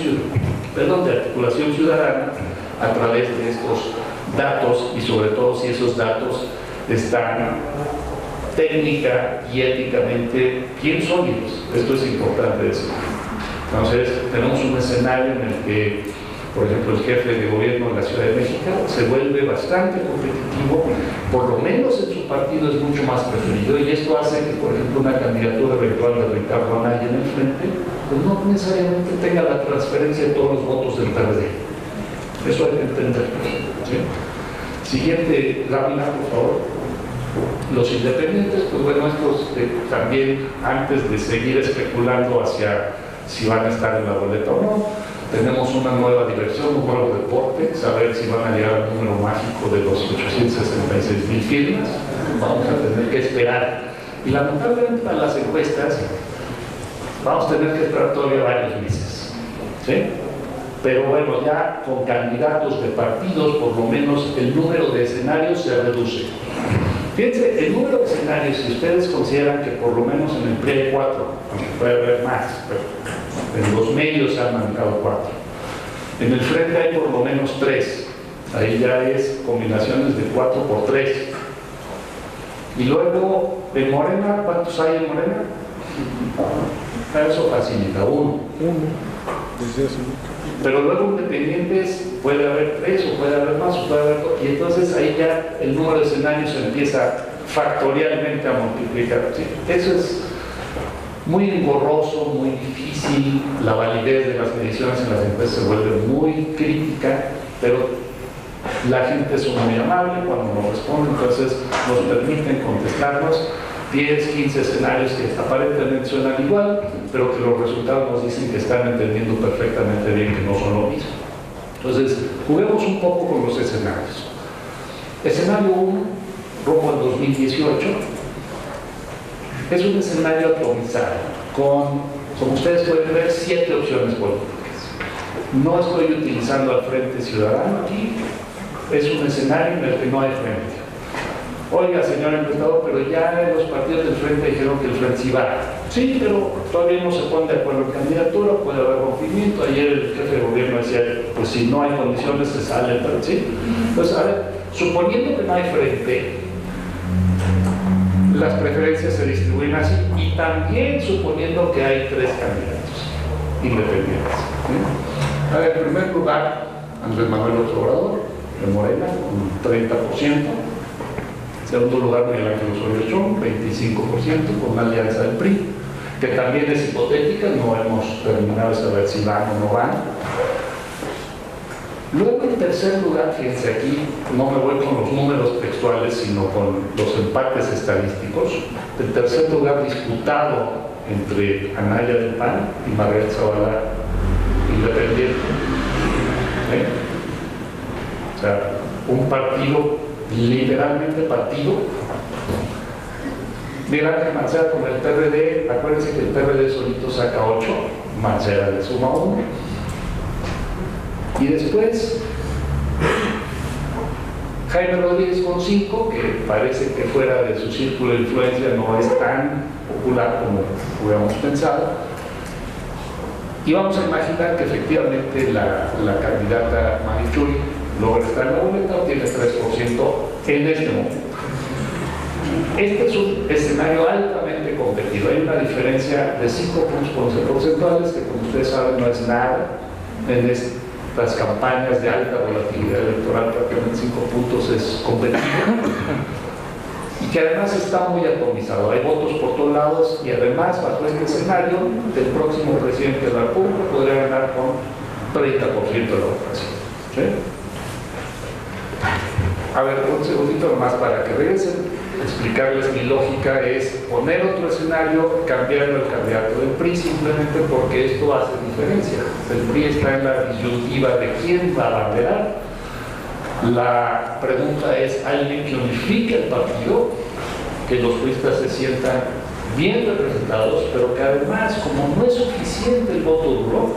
ciudadana a través de estos datos, y sobre todo si esos datos están técnica y éticamente bien sólidos. Esto es importante decir. Entonces, tenemos un escenario en el que, por ejemplo, el jefe de gobierno de la Ciudad de México se vuelve bastante competitivo, por lo menos en su partido es mucho más preferido, y esto hace que, por ejemplo, una candidatura eventual de Ricardo Anaya en el frente, pues no necesariamente tenga la transferencia de todos los votos del PRD. Eso hay que entenderlo, ¿sí? Siguiente lámina, por favor. Los independientes, pues bueno, estos también, antes de seguir especulando hacia si van a estar en la boleta o no, tenemos una nueva diversión, un nuevo deporte, saber si van a llegar al número mágico de los 866,000 firmas. Vamos a tener que esperar. Y lamentablemente para las encuestas vamos a tener que esperar todavía varios meses, ¿sí? Pero bueno, ya con candidatos de partidos, por lo menos el número de escenarios se reduce. Fíjense, el número de escenarios, si ustedes consideran que por lo menos en el PRI hay 4, aunque puede haber más, pero en los medios se han manejado 4. En el frente hay por lo menos 3. Ahí ya es combinaciones de 4 por 3. Y luego, en Morena, ¿cuántos hay en Morena? Eso facilita, 1. Pero luego independientes puede haber 3 o puede haber más o puede haber 2, y entonces ahí ya el número de escenarios se empieza factorialmente a multiplicar, ¿sí? Eso es muy engorroso, muy difícil, la validez de las mediciones en las empresas se vuelve muy crítica, pero la gente es muy amable cuando nos responde, entonces nos permiten contestarnos 10, 15 escenarios que aparentemente suenan igual, pero que los resultados nos dicen que están entendiendo perfectamente bien que no son lo mismo. Entonces, juguemos un poco con los escenarios. Escenario 1, rumbo al 2018, es un escenario atomizado, con, como ustedes pueden ver, 7 opciones políticas. No estoy utilizando al Frente Ciudadano aquí, es un escenario en el que no hay frente. Oiga, señor encuestador, pero ya los partidos del Frente dijeron que el Frente sí va. Sí, pero todavía no se ponen de acuerdo en candidatura, puede haber rompimiento. Ayer el jefe de gobierno decía, pues si no hay condiciones se sale el Frente, ¿sí? Entonces, a ver, suponiendo que no hay Frente, las preferencias se distribuyen así, y también suponiendo que hay 3 candidatos independientes, ¿sí? A ver, en primer lugar, Andrés Manuel López Obrador, de Morena, con 30%. Segundo lugar, Miguel Ángel Osorio Chong, 25%, con una alianza del PRI, que también es hipotética, no hemos terminado de saber si van o no van. Luego, en tercer lugar, fíjense aquí, no me voy con los números textuales, sino con los empates estadísticos. En tercer lugar, disputado entre Anaya del PAN y Margarita Zavala, independiente. ¿Eh? O sea, un partido, literalmente partido. Miguel Ángel Mancera con el PRD, acuérdense que el PRD solito saca 8, Mancera le suma 1. Y después, Jaime Rodríguez con 5, que parece que fuera de su círculo de influencia no es tan popular como hubiéramos pensado. Y vamos a imaginar que efectivamente la candidata Marichuy logra estar en la boleta, obtiene 3% en este momento. Este es un escenario altamente competido. Hay una diferencia de 5 puntos porcentuales, que como ustedes saben no es nada en esta las campañas de alta volatilidad electoral, prácticamente 5 puntos es competitivo, y que además está muy atomizado, hay votos por todos lados, y además bajo este escenario el próximo presidente de la República podría ganar con 30% de la votación. ¿Sí? A ver, un segundito más para que regresen, explicarles mi lógica es poner otro escenario, cambiarlo al candidato del PRI, simplemente porque esto hace diferencia. El PRI está en la disyuntiva de quién va a abanderar. La pregunta es, ¿alguien que unifique el partido? Que los priistas se sientan bien representados, pero que además, como no es suficiente el voto duro,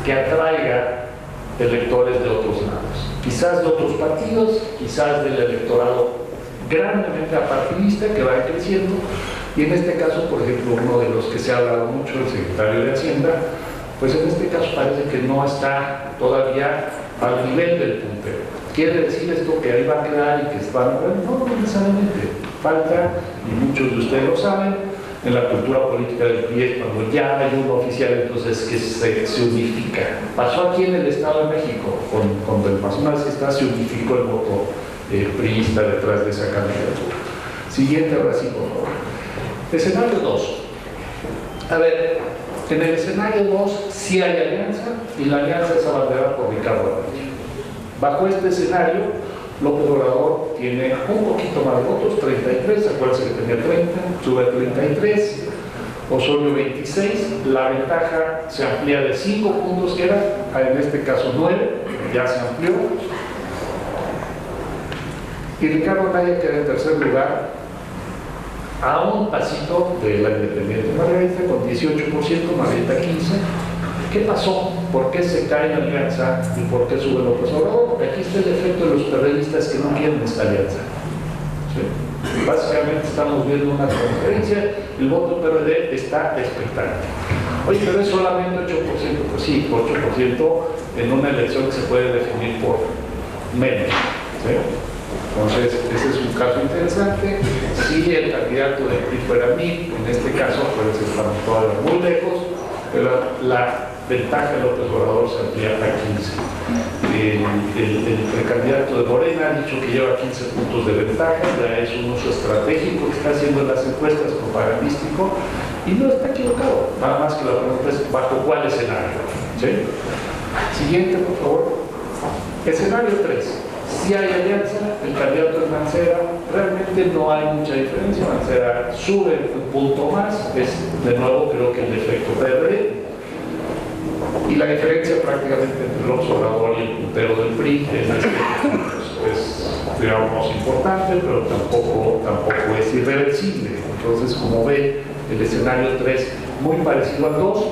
que atraiga electores de otros lados, quizás de otros partidos, quizás del electorado grandemente apartidista que va creciendo, y en este caso, por ejemplo, uno de los que se ha hablado mucho, el secretario de Hacienda, pues en este caso parece que no está todavía al nivel del puntero. ¿Quiere decir esto que ahí va a quedar y que van a ver? No, no necesariamente. Falta, y muchos de ustedes lo saben, en la cultura política del PRI, cuando ya hay uno oficial, entonces que se unifica. Pasó aquí en el Estado de México, con el más una vez que está, se unificó el voto priista detrás de esa candidatura. Siguiente, ahora sí, por favor. Escenario 2. A ver, en el escenario 2 sí hay alianza, y la alianza es abanderada por Ricardo Anaya. Bajo este escenario, López Obrador tiene un poquito más de votos, 33, acuérdense que tenía 30, sube a 33, Osorio 26, la ventaja se amplía de 5 puntos que era, en este caso 9, ya se amplió, y Ricardo Anaya queda en tercer lugar, a un pasito de la independiente Margarita, con 18%, Margarita 15%. ¿Qué pasó? ¿Por qué se cae la alianza y por qué sube López Obrador? Porque aquí está el efecto de los perredistas que no quieren esta alianza. ¿Sí? Básicamente estamos viendo una conferencia, el voto PRD está expectante. Oye, pero es solamente 8%, pues sí, 8% en una elección que se puede definir por menos. ¿Sí? Entonces, ese es un caso interesante. Si el candidato del PRI fuera mí, en este caso, pues estamos todavía muy lejos, pero la ventaja de López Obrador se amplía a 15. El precandidato de Morena ha dicho que lleva 15 puntos de ventaja, ya es un uso estratégico que está haciendo en las encuestas propagandístico, y no está equivocado, nada más que la pregunta es bajo cuál escenario. ¿Sí? Siguiente, por favor. Escenario 3. Si hay alianza, el candidato es Mancera, realmente no hay mucha diferencia, Mancera sube un punto más, es de nuevo creo que el efecto PRD, y la diferencia prácticamente entre López Obrador y el puntero del PRI es digamos, importante, pero tampoco es irreversible. Entonces, como ve, el escenario 3 muy parecido al 2.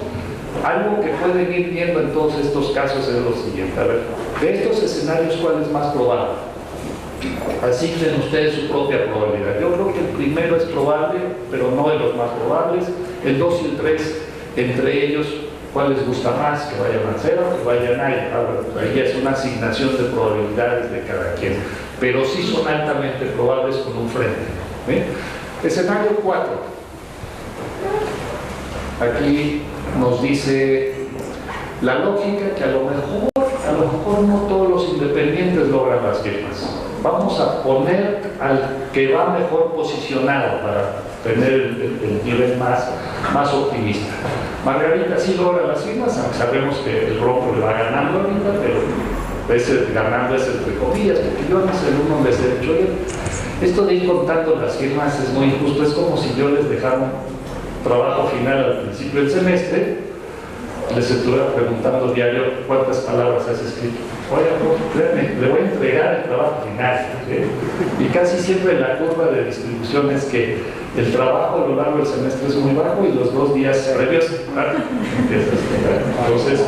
Algo que pueden ir viendo en todos estos casos es lo siguiente. A ver, de estos escenarios, ¿cuál es más probable? Asignen ustedes su propia probabilidad. Yo creo que el primero es probable, pero no de los más probables. El 2 y el 3, entre ellos, ¿cuál les gusta más? ¿Que vaya Mancera o que vaya Anaya? Ahí es una asignación de probabilidades de cada quien, pero sí son altamente probables con un frente. ¿Sí? Escenario 4. Aquí nos dice la lógica que a lo mejor no todos los independientes logran las firmas. Vamos a poner al que va mejor posicionado para tener el nivel más optimista. Margarita sí logra las firmas, aunque sabemos que el Bronco le va ganando ahorita, pero ganando es entre comillas, porque yo no sé, uno les he dicho, esto de ir contando las firmas es muy injusto, es como si yo les dejara un trabajo final al principio del semestre, les estuviera preguntando diario cuántas palabras has escrito. Oiga, no, créanme, le voy a entregar el trabajo final. ¿Sí? Y casi siempre la curva de distribución es que el trabajo a lo largo del semestre es muy bajo y los 2 días previos empiezas a. Entonces,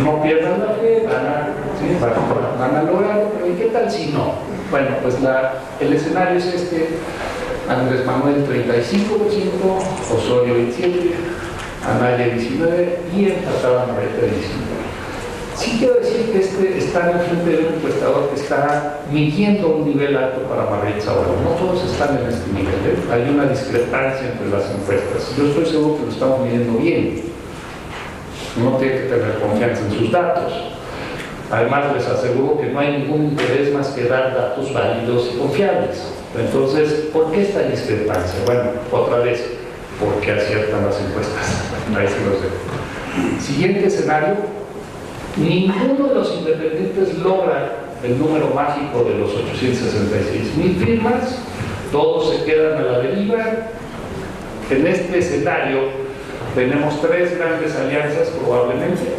no pierdan la fe, van a lograrlo, pero ¿y qué tal si no? Bueno, pues el escenario es este: Andrés Manuel 35%, Osorio 27%, Anaya 19% y empatada Margarita 19%. Sí quiero decir que están enfrente de un encuestador que está midiendo un nivel alto para Margarita Zavala. No todos están en este nivel, hay una discrepancia entre las encuestas. Yo estoy seguro que lo estamos midiendo bien. Uno tiene que tener confianza en sus datos. Además, les aseguro que no hay ningún interés más que dar datos válidos y confiables. Entonces, ¿por qué esta discrepancia? Bueno, otra vez, porque aciertan las encuestas. Ahí se los dejo. Siguiente escenario: ninguno de los independientes logra el número mágico de los 866,000 firmas, todos se quedan a la deriva. En este escenario tenemos tres grandes alianzas probablemente,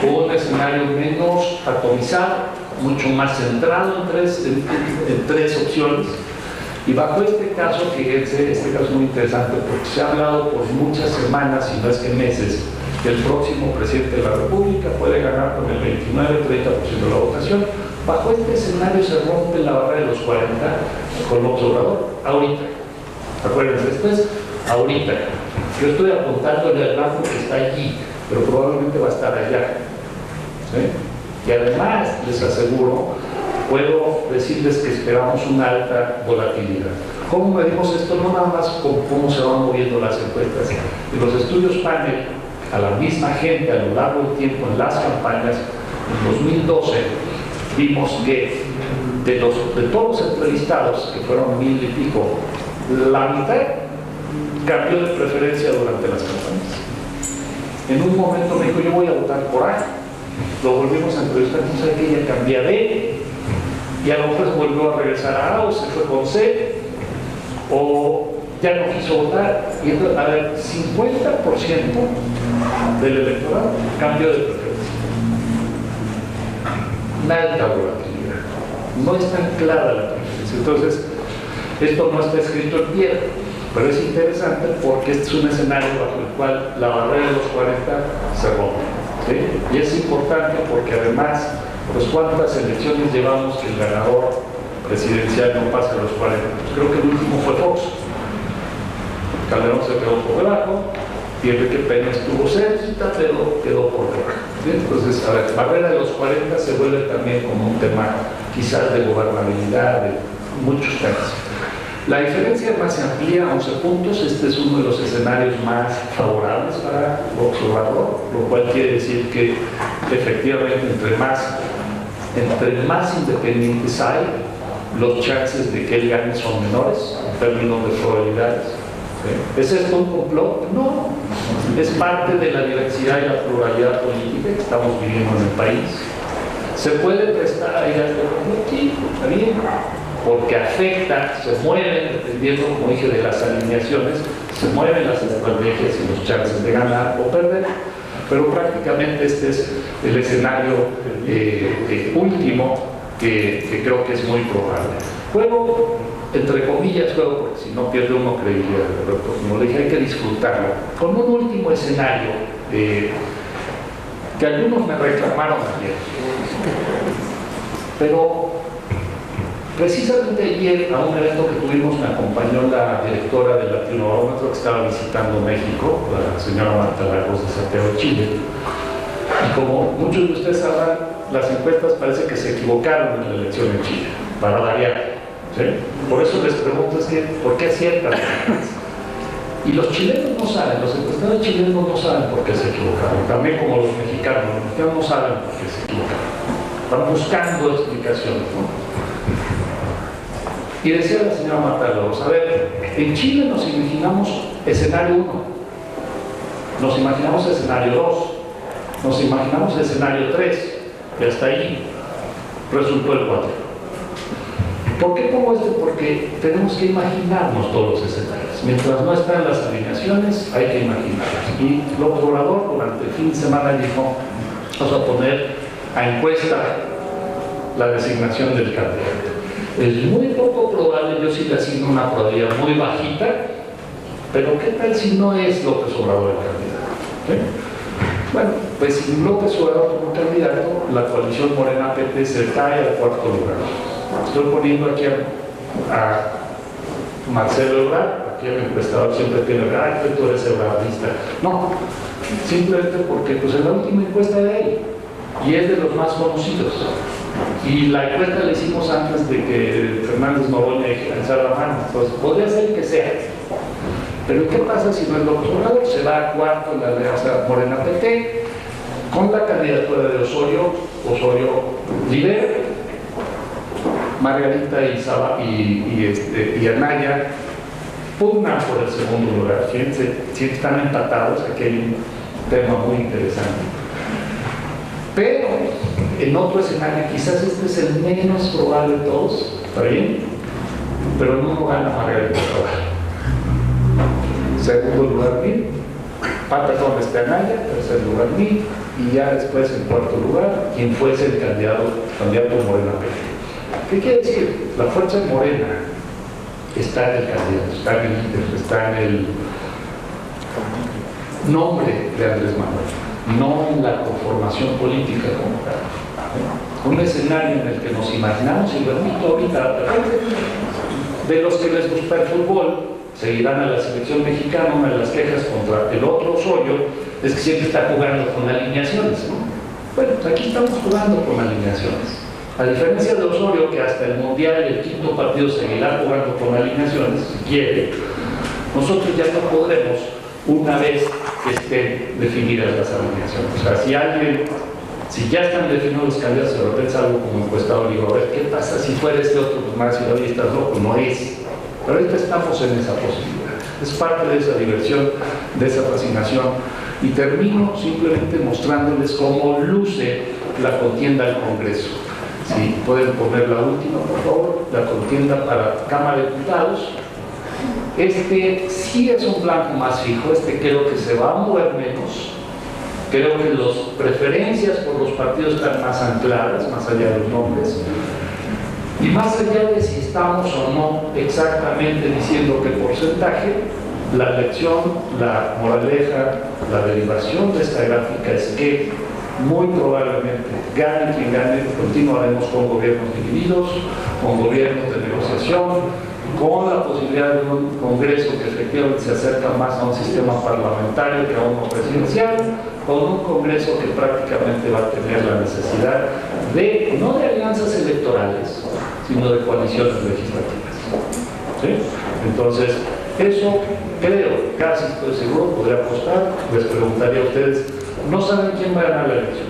un escenario menos atomizado, mucho más centrado en tres opciones. Y bajo este caso, fíjense, este caso es muy interesante porque se ha hablado por muchas semanas, y no es que meses, que el próximo presidente de la República puede ganar con el 29-30% de la votación. Bajo este escenario se rompe la barrera de los 40 con López Obrador, ahorita. Acuérdense, esto es ahorita. Yo estoy apuntándole al grafo que está allí, pero probablemente va a estar allá. ¿Sí? Y además, les aseguro, puedo decirles que esperamos una alta volatilidad. ¿Cómo medimos esto? No nada más con cómo se van moviendo las encuestas. En los estudios panel, a la misma gente a lo largo del tiempo en las campañas, en 2012 vimos que de todos los entrevistados, que fueron 1000 y pico, la mitad cambió de preferencia durante las campañas. En un momento me dijo, yo voy a votar por A. Lo volvimos a entrevistar, no sé qué, ella cambia de, y a lo mejor volvió a regresar a A, o se fue con C, o ya no quiso votar. Y entonces, a ver, 50% del electorado cambió de preferencia. Una alta volatilidad. No es tan clara la preferencia. Entonces, esto no está escrito en piedra, pero es interesante porque este es un escenario bajo el cual la barrera de los 40 se rompe. ¿Sí? Y es importante porque además, pues cuántas elecciones llevamos que el ganador presidencial no pasa a los 40. Pues creo que el último fue Fox. Calderón se quedó por debajo, y Enrique Peña estuvo cerquita, pero quedó por debajo. ¿Sí? Entonces, a ver, barrera de los 40 se vuelve también como un tema quizás de gobernabilidad, de muchos temas. La diferencia más se amplía a 11 puntos. Este es uno de los escenarios más favorables para López Obrador, lo cual quiere decir que efectivamente entre más independientes hay, los chances de que él gane son menores en términos de probabilidades. ¿Sí? ¿Es esto un complot? No, es parte de la diversidad y la pluralidad política que estamos viviendo en el país. ¿Se puede prestar a ideas de complot? Sí, está bien, porque afecta, se mueven, dependiendo, como dije, de las alineaciones, se mueven las estrategias y los chances de ganar o perder, pero prácticamente este es el escenario último que creo que es muy probable. Juego, entre comillas, juego, porque si no pierde uno credibilidad, pero como le dije, hay que disfrutarlo, con un último escenario que algunos me reclamaron ayer, pero precisamente ayer a un evento que tuvimos me acompañó la directora del Latinobarómetro que estaba visitando México, la señora Marta Lagos de Santiago, Chile. Y como muchos de ustedes sabrán, las encuestas parece que se equivocaron en la elección en Chile, para variar. ¿Sí? Por eso les pregunto, es que, ¿por qué aciertan? Y los chilenos no saben, los encuestadores chilenos no saben por qué se equivocaron, también como los mexicanos no saben por qué se equivocaron. Están buscando explicaciones, ¿no? Y decía la señora Marta Lagos, a ver, en Chile nos imaginamos escenario 1, nos imaginamos escenario 2, nos imaginamos escenario 3, y hasta ahí resultó el 4. ¿Por qué pongo esto? Porque tenemos que imaginarnos todos los escenarios. Mientras no están las alineaciones, hay que imaginarlos. Y López Obrador durante el fin de semana dijo, vamos a poner a encuesta la designación del candidato. Es muy poco probable, yo sí le asigno una probabilidad muy bajita, pero ¿qué tal si no es López Obrador el candidato? ¿Sí? Bueno, pues sin López Obrador como candidato, la coalición Morena-PT se cae al cuarto lugar. Estoy poniendo aquí a Marcelo Ebrard, aquí el encuestador siempre tiene, ay, tú eres ebradista. No, simplemente porque pues es la última encuesta de él y es de los más conocidos. Y la encuesta la hicimos antes de que Fernández Noroña alzara la mano, entonces podría ser que sea. Pero ¿qué pasa si no es López Obrador? Se va a cuarto en la alianza Morena-PT, Con la candidatura de Osorio, Osorio lidera, Margarita y Anaya pugnan por el segundo lugar. Si están empatados, aquí hay un tema muy interesante. Pero en otro escenario, quizás este es el menos probable de todos, ¿está bien? Pero no gana Margarita Zavala. Segundo lugar, Mid, patas donde está Anaya, tercer lugar, Mid, y ya después en cuarto lugar, quien fuese el candidato Morena Pérez. ¿Qué quiere decir? La fuerza de Morena está en el candidato, está en el líder, está en el nombre de Andrés Manuel, no en la conformación política como tal. Un escenario en el que nos imaginamos, y lo repito ahorita, de los que les gusta el fútbol, seguirán a la selección mexicana. Una de las quejas contra el otro Osorio es que siempre está jugando con alineaciones, ¿no? Bueno, pues aquí estamos jugando con alineaciones. A diferencia de Osorio, que hasta el Mundial y el quinto partido seguirá jugando con alineaciones, si quiere, nosotros ya no podremos, una vez que estén definidas las alineaciones. O sea, si ya están definidos los candidatos, de repente algo como encuestado, digo, a ver, ¿qué pasa si fuera este otro? Pues más si hoy estás loco, no es. Pero ahorita estamos en esa posibilidad. Es parte de esa diversión, de esa fascinación. Y termino simplemente mostrándoles cómo luce la contienda al Congreso. Si pueden poner la última, por favor, la contienda para Cámara de Diputados. Este sí es un blanco más fijo, creo que se va a mover menos. Creo que las preferencias por los partidos están más ancladas, más allá de los nombres. Y más allá de si estamos o no exactamente diciendo qué porcentaje, la lección, la moraleja, la derivación de esta gráfica es que muy probablemente, gane quien gane, continuaremos con gobiernos divididos, con gobiernos de negociación, con la posibilidad de un Congreso que efectivamente se acerca más a un sistema parlamentario que a uno presidencial, con un Congreso que prácticamente va a tener la necesidad de, no de alianzas electorales, sino de coaliciones legislativas. ¿Sí? Entonces, eso creo, casi estoy seguro, podría apostar. Les preguntaría a ustedes, no saben quién va a ganar la elección,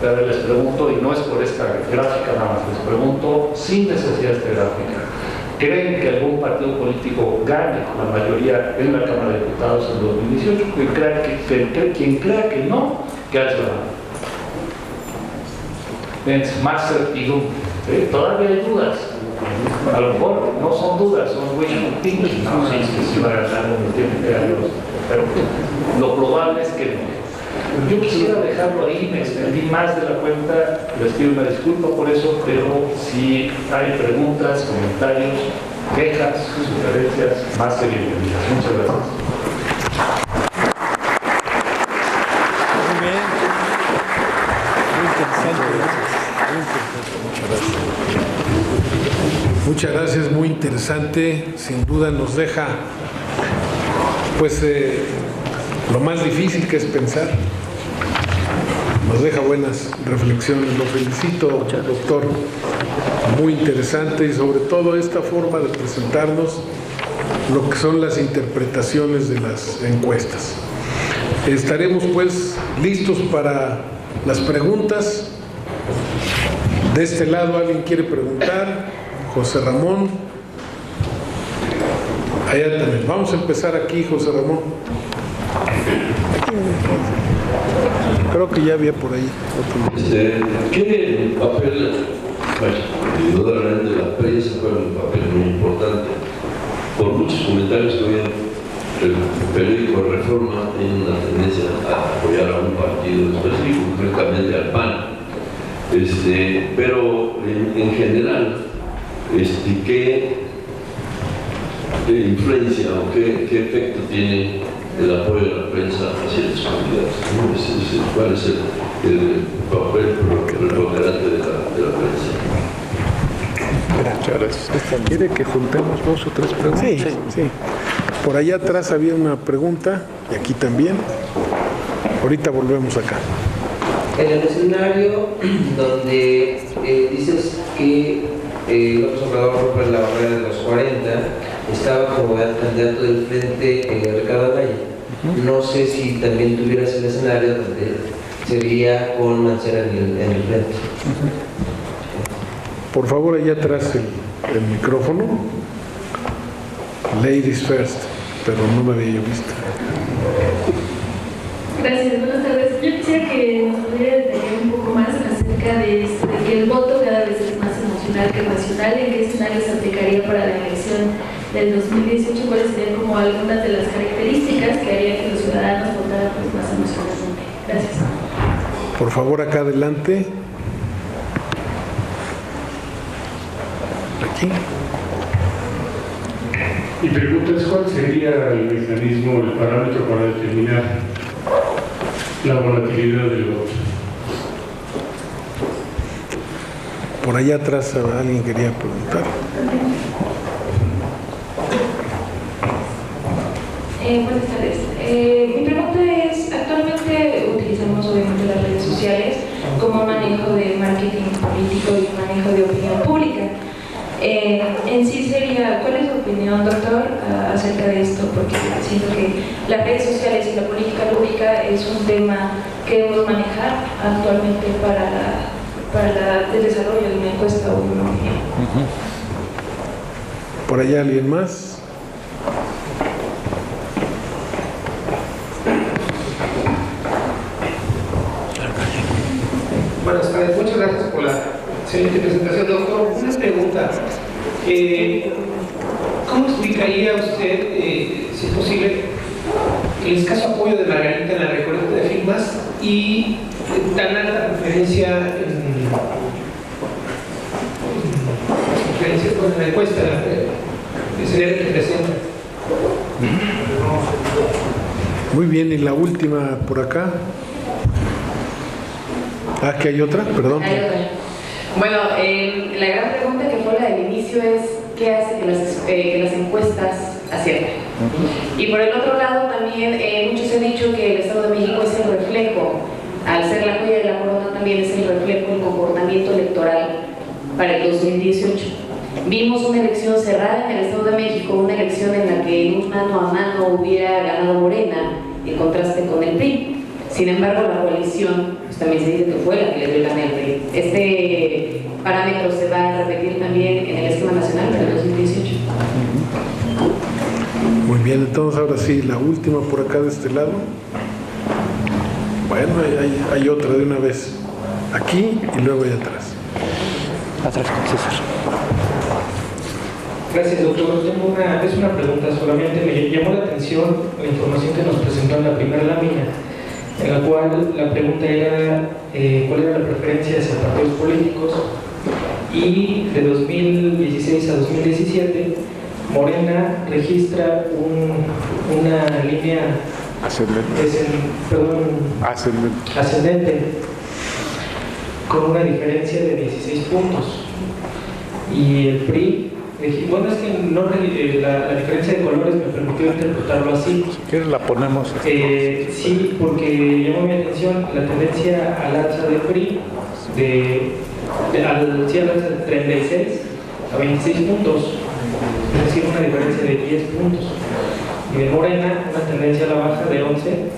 pero les pregunto, y no es por esta gráfica nada más, les pregunto sin necesidad de esta gráfica, ¿creen que algún partido político gane con la mayoría en la Cámara de Diputados en 2018? Quien crea que no, que haga la mano. Es más certidumbre. ¿Sí? Todavía hay dudas. A lo mejor no son dudas, son wishful thinking. No, sí, sí va a ganar un tiempo que ganar, pero lo probable es que no. Yo quisiera dejarlo ahí, me extendí más de la cuenta, les pido una disculpa por eso, pero si hay preguntas, comentarios, quejas, sugerencias, más que bienvenidas. Muchas gracias. Muy bien. Muy interesante. Muchas gracias, muy interesante. Sin duda nos deja, pues, lo más difícil que es pensar. Nos deja buenas reflexiones. Lo felicito, doctor. Muy interesante y sobre todo esta forma de presentarnos lo que son las interpretaciones de las encuestas. Estaremos pues listos para las preguntas. De este lado, ¿alguien quiere preguntar? José Ramón. Allá también. Vamos a empezar aquí, José Ramón. Creo que ya había por ahí otro. ¿Qué papel, bueno, indudablemente la prensa juega un papel muy importante? Por muchos comentarios que había el periódico Reforma tiene una tendencia a apoyar a un partido específico, concretamente al PAN. Pero en general, ¿qué influencia o qué efecto tiene el apoyo de la prensa hacia los candidatos? ¿Cuál es el papel preponderante de la prensa? Muchas gracias. ¿Quiere que juntemos 2 o 3 preguntas? Sí, sí. Por allá atrás había una pregunta y aquí también. Ahorita volvemos acá. En el escenario donde dices que López Obrador rompe la barrera de los 40, estaba como candidato del frente Ricardo Anaya. No sé si también tuvieras el escenario donde sería con Mancera en el frente. Por favor, allá atrás el micrófono. Ladies first, pero no me había yo visto. Gracias, buenas tardes. Yo quisiera que nos pudiera detallar un poco más acerca de esto, de que el voto cada vez es más emocional que racional. ¿En qué escenario se aplicaría para la elección del 2018? ¿Cuáles serían como algunas de las características que harían que los ciudadanos votaran pues, más emocionalmente? Gracias. Por favor, acá adelante. Aquí. Mi pregunta es: ¿cuál sería el mecanismo, el parámetro para determinar la volatilidad del voto? Por allá atrás alguien quería preguntar. Buenas tardes. Mi pregunta es, actualmente utilizamos obviamente las redes sociales como manejo de marketing político y manejo de opinión pública. En sí sería, ¿cuál es su opinión, doctor, acerca de esto? Porque siento que las redes sociales y la política lúdica es un tema que debemos manejar actualmente para el desarrollo de una encuesta o una opinión. ¿Por allá alguien más? Buenas tardes, muchas gracias por la excelente presentación, doctor. Una pregunta: ¿cómo explicaría usted, si es posible, el escaso apoyo de Margarita en la recolecta de firmas y tan alta preferencia en la encuesta de ser que presenta? Muy bien, y la última por acá. Ah, ¿que hay otra? Perdón. Hay otra. Bueno, la gran pregunta que fue la del inicio es ¿qué hace que las encuestas acierten? Y por el otro lado también muchos han dicho que el Estado de México es el reflejo, al ser la joya de la corona también es el reflejo del comportamiento electoral para el 2018. Vimos una elección cerrada en el Estado de México, una elección en la que en un mano a mano hubiera ganado Morena en contraste con el PRI. Sin embargo, la coalición pues, también se dice que fue la que le dio la gana al PRI. Este parámetro se va a repetir también en el esquema nacional para el 2018. Muy bien, entonces ahora sí, la última por acá de este lado. Bueno, hay otra de una vez. Aquí y luego allá atrás. Atrás con César. Gracias, doctor. Tengo una pregunta solamente. Me llamó la atención la información que nos presentó en la primera lámina, en la cual la pregunta era cuál era la preferencia hacia partidos políticos, y de 2016 a 2017 Morena registra una línea ascendente con una diferencia de 16 puntos, y el PRI, bueno, es que no, la diferencia de colores me permitió interpretarlo así. Si quieres la ponemos. Sí, porque llamó mi atención la tendencia al alza de PRI al alza de 36 a 26 puntos, es decir, una diferencia de 10 puntos. Y de Morena, una tendencia a la baja de 11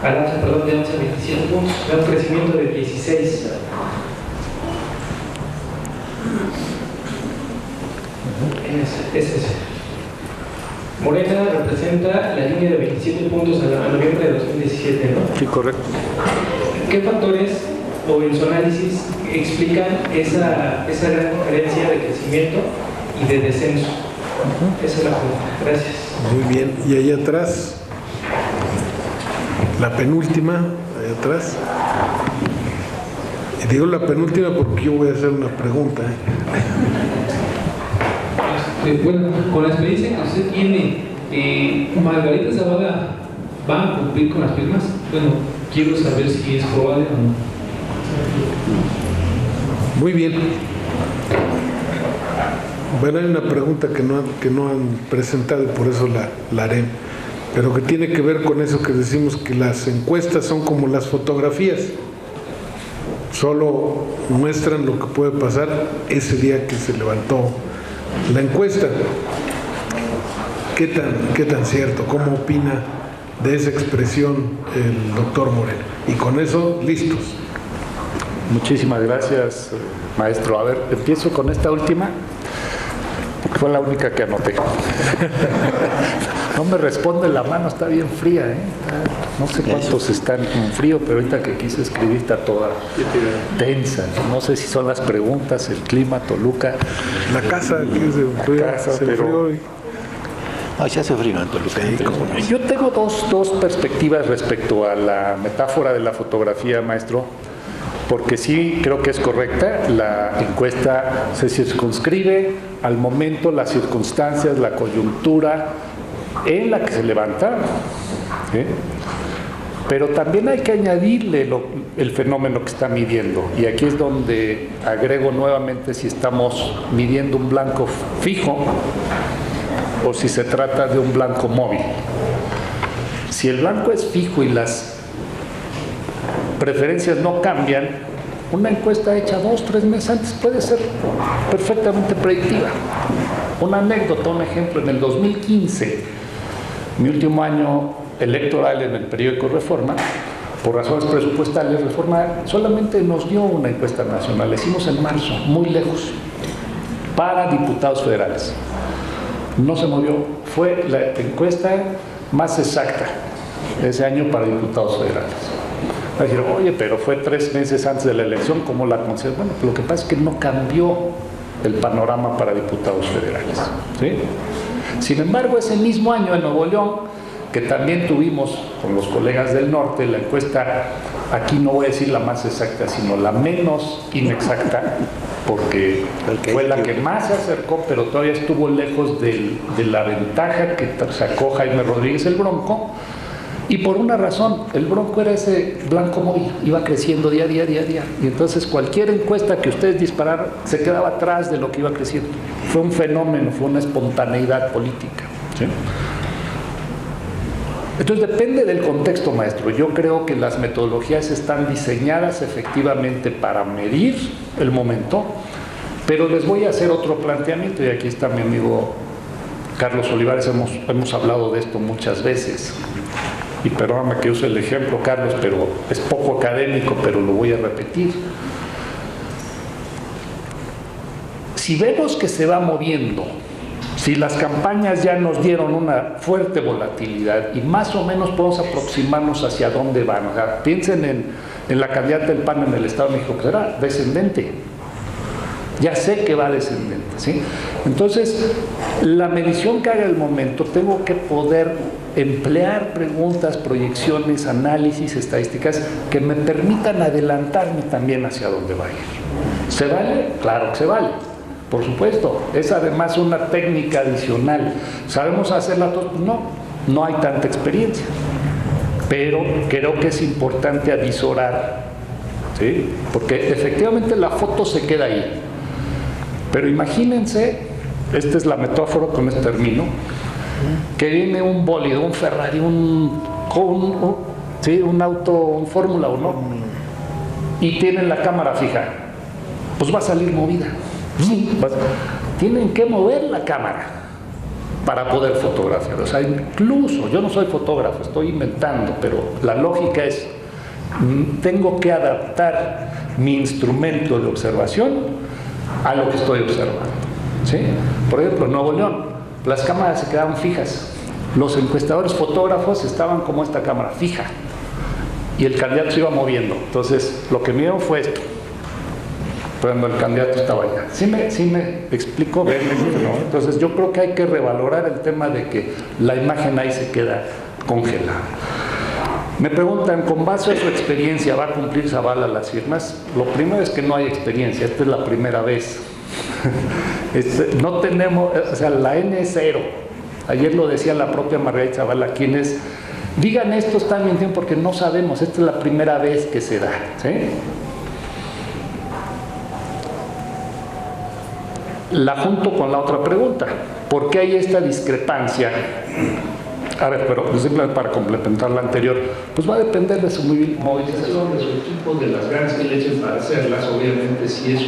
a 27 puntos, un crecimiento de 16. Es ese. Morena representa la línea de 27 puntos a noviembre de 2017, ¿no? Sí, correcto. ¿Qué factores o en su análisis explican esa gran diferencia de crecimiento y de descenso? Esa es la pregunta. Gracias. Muy bien, y ahí atrás, la penúltima, ahí atrás. Y digo la penúltima porque yo voy a hacer una pregunta. Bueno, con la experiencia que usted tiene, ¿Margarita Zavala va a cumplir con las firmas? Bueno, quiero saber si es probable o no. Muy bien. Bueno, hay una pregunta que no han presentado y por eso la haré, pero que tiene que ver con eso que decimos que las encuestas son como las fotografías, solo muestran lo que puede pasar ese día que se levantó la encuesta. ¿Qué tan cierto? ¿Cómo opina de esa expresión el doctor Moreno. Y con eso, listos. Muchísimas gracias, maestro. A ver, empiezo con esta última, porque fue la única que anoté. No me responde, la mano está bien fría, ¿eh? No sé cuántos están con frío, pero ahorita que quise escribir está toda tensa. No sé si son las preguntas, el clima, Toluca. La casa que se enfrió hoy. Ya hace frío en Toluca. Yo tengo dos perspectivas respecto a la metáfora de la fotografía, maestro, porque sí creo que es correcta. La encuesta se circunscribe al momento, las circunstancias, la coyuntura en la que se levanta, ¿eh? Pero también hay que añadirle el fenómeno que está midiendo, y aquí es donde agrego nuevamente si estamos midiendo un blanco fijo o si se trata de un blanco móvil. Si el blanco es fijo y las preferencias no cambian, una encuesta hecha 2 o 3 meses antes puede ser perfectamente predictiva. Una anécdota, un ejemplo: en el 2015, mi último año electoral en el periódico Reforma, por razones presupuestales, Reforma solamente nos dio una encuesta nacional. La hicimos en marzo, muy lejos, para diputados federales. No se movió, fue la encuesta más exacta ese año para diputados federales. Me dijeron, oye, pero fue 3 meses antes de la elección, ¿cómo la consideras? Bueno, lo que pasa es que no cambió el panorama para diputados federales, ¿sí? Sin embargo, ese mismo año en Nuevo León, que también tuvimos con los colegas del norte, la encuesta, aquí no voy a decir la más exacta, sino la menos inexacta, porque fue la que más se acercó, pero todavía estuvo lejos de la ventaja que sacó Jaime Rodríguez el Bronco, y por una razón: el Bronco era ese blanco móvil, iba creciendo día a día, y entonces cualquier encuesta que ustedes dispararan se quedaba atrás de lo que iba creciendo. Fue un fenómeno, fue una espontaneidad política, ¿sí? Entonces depende del contexto, maestro. Yo creo que las metodologías están diseñadas efectivamente para medir el momento, pero les voy a hacer otro planteamiento, y aquí está mi amigo Carlos Olivares, hemos hablado de esto muchas veces, y perdóname que use el ejemplo, Carlos, pero es poco académico, pero lo voy a repetir. Si vemos que se va moviendo, si las campañas ya nos dieron una fuerte volatilidad y más o menos podemos aproximarnos hacia dónde van, o sea, piensen en la candidata del PAN en el Estado de México, que será descendente, ya sé que va descendente, ¿sí? Entonces, la medición que haga el momento, tengo que poder emplear preguntas, proyecciones, análisis, estadísticas que me permitan adelantarme también hacia dónde va a ir. ¿Se vale? Claro que se vale. Por supuesto, es además una técnica adicional. ¿Sabemos hacerla todo? No hay tanta experiencia, pero creo que es importante avisorar, ¿sí? Porque efectivamente la foto se queda ahí. Pero imagínense, esta es la metáfora, con este termino, que viene un bólido, un Ferrari, un auto, un Fórmula 1, y tienen la cámara fija, pues va a salir movida. Tienen que mover la cámara para poder fotografiar. O sea, incluso, yo no soy fotógrafo, estoy inventando, pero la lógica es, tengo que adaptar mi instrumento de observación a lo que estoy observando, ¿sí? Por ejemplo, en Nuevo León, las cámaras se quedaban fijas. Los encuestadores fotógrafos estaban como esta cámara fija y el candidato se iba moviendo. Entonces, lo que midieron fue esto, cuando el candidato estaba allá. ¿Sí me explico? ¿No? Entonces yo creo que hay que revalorar el tema de que la imagen ahí se queda congelada. Me preguntan, con base a su experiencia, ¿va a cumplir Zavala las firmas? Lo primero es que no hay experiencia, esta es la primera vez. No tenemos, o sea, la N es 0. Ayer lo decía la propia Margarita Zavala, quienes digan esto están mintiendo porque no sabemos, esta es la primera vez que se da, ¿sí? La junto con la otra pregunta: ¿por qué hay esta discrepancia? A ver, pero simplemente para complementar la anterior, pues va a depender de su movilización, de su equipo, de las ganas que le echen para hacerlas. Obviamente sí es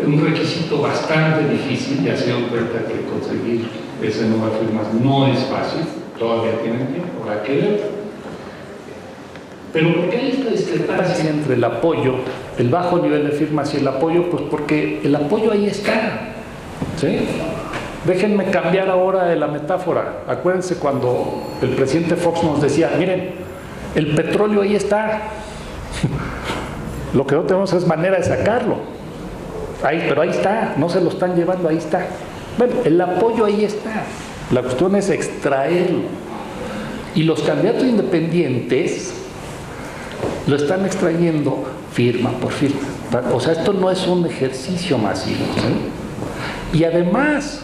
un requisito bastante difícil, ya se dan cuenta que conseguir ese número de firmas no es fácil, todavía tienen tiempo, hay que ver. Pero ¿por qué hay esta discrepancia entre el apoyo, el bajo nivel de firmas y el apoyo? Pues porque el apoyo ahí está, ¿sí? Déjenme cambiar ahora de la metáfora. Acuérdense cuando el presidente Fox nos decía, miren, el petróleo ahí está. Lo que no tenemos es manera de sacarlo. Pero ahí está, no se lo están llevando, ahí está. Bueno, el apoyo ahí está. La cuestión es extraerlo. Y los candidatos independientes lo están extrayendo firma por firma. O sea, esto no es un ejercicio masivo, ¿sí? Y además,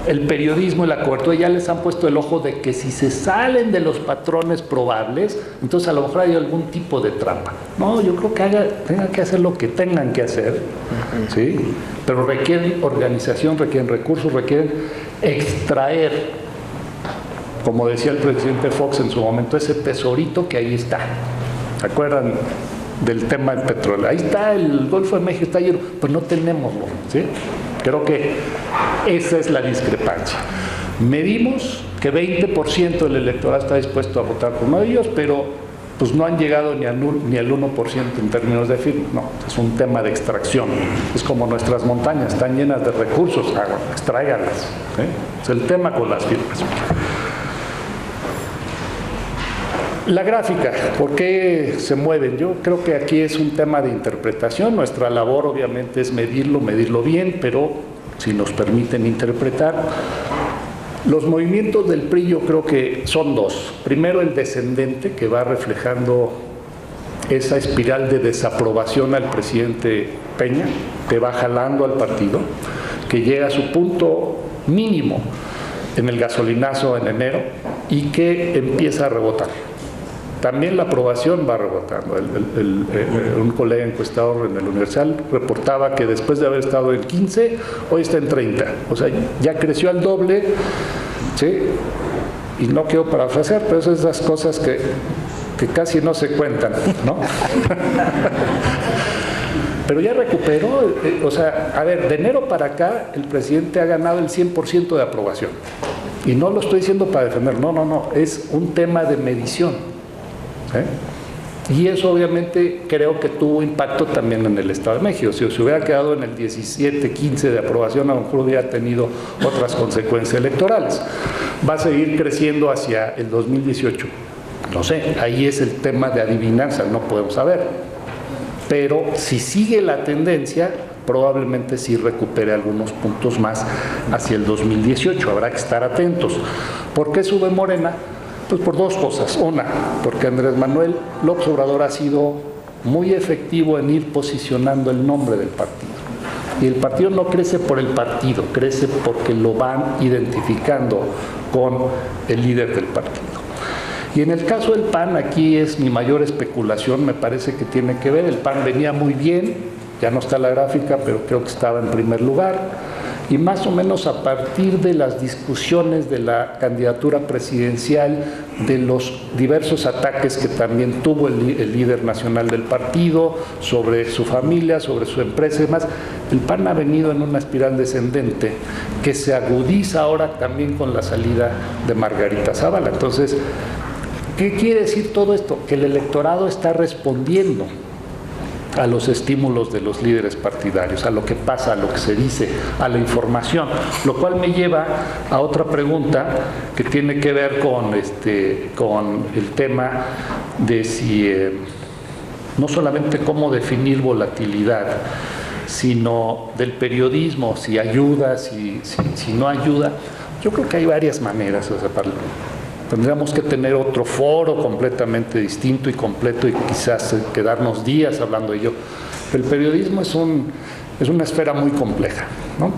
el periodismo y la cobertura ya les han puesto el ojo de que si se salen de los patrones probables, entonces a lo mejor hay algún tipo de trampa. No, yo creo que tengan que hacer lo que tengan que hacer, ¿sí? Pero requieren organización, requieren recursos, requieren extraer, como decía el presidente Fox en su momento, ese tesorito que ahí está. ¿Se acuerdan del tema del petróleo? Ahí está, el Golfo de México está lleno, pues no tenemoslo, ¿sí? Creo que esa es la discrepancia. Medimos que 20% del electorado está dispuesto a votar por uno de ellos, pero pues no han llegado ni al 1% en términos de firmas. No, es un tema de extracción. Es como nuestras montañas, están llenas de recursos, extráiganlas, ¿sí? Es el tema con las firmas. La gráfica, ¿por qué se mueven? Yo creo que aquí es un tema de interpretación. Nuestra labor obviamente es medirlo bien, pero si nos permiten interpretar. Los movimientos del PRI yo creo que son dos. Primero el descendente, que va reflejando esa espiral de desaprobación al presidente Peña, que va jalando al partido, que llega a su punto mínimo en el gasolinazo en enero y que empieza a rebotar. También la aprobación va rebotando. Un colega encuestador en el Universal reportaba que después de haber estado en 15, hoy está en 30. O sea, ya creció al doble, ¿sí? Y no quiero parafrasear, pero son esas cosas que casi no se cuentan, ¿no? Pero ya recuperó, o sea, a ver, de enero para acá el presidente ha ganado el 100% de aprobación. Y no lo estoy diciendo para defender, no, es un tema de medición. Y eso obviamente creo que tuvo impacto también en el Estado de México. Si se hubiera quedado en el 17, 15 de aprobación, a lo mejor hubiera tenido otras consecuencias electorales. Va a seguir creciendo hacia el 2018. No sé, ahí es el tema de adivinanza, no podemos saber. Pero si sigue la tendencia, probablemente sí recupere algunos puntos más hacia el 2018. Habrá que estar atentos. ¿Por qué sube Morena? Pues por dos cosas. Una, porque Andrés Manuel López Obrador ha sido muy efectivo en ir posicionando el nombre del partido. Y el partido no crece por el partido, crece porque lo van identificando con el líder del partido. Y en el caso del PAN, aquí es mi mayor especulación, me parece que tiene que ver. El PAN venía muy bien, ya no está la gráfica, pero creo que estaba en primer lugar. Y más o menos a partir de las discusiones de la candidatura presidencial, de los diversos ataques que también tuvo el líder nacional del partido sobre su familia, sobre su empresa y demás, el PAN ha venido en una espiral descendente que se agudiza ahora también con la salida de Margarita Zavala. Entonces, ¿qué quiere decir todo esto? Que el electorado está respondiendo a los estímulos de los líderes partidarios, a lo que pasa, a lo que se dice, a la información, lo cual me lleva a otra pregunta que tiene que ver con el tema de si no solamente cómo definir volatilidad, sino del periodismo, si ayuda, si no ayuda. Yo creo que hay varias maneras de separarlo. Tendríamos que tener otro foro completamente distinto y completo y quizás quedarnos días hablando de ello. El periodismo es una esfera muy compleja, ¿no?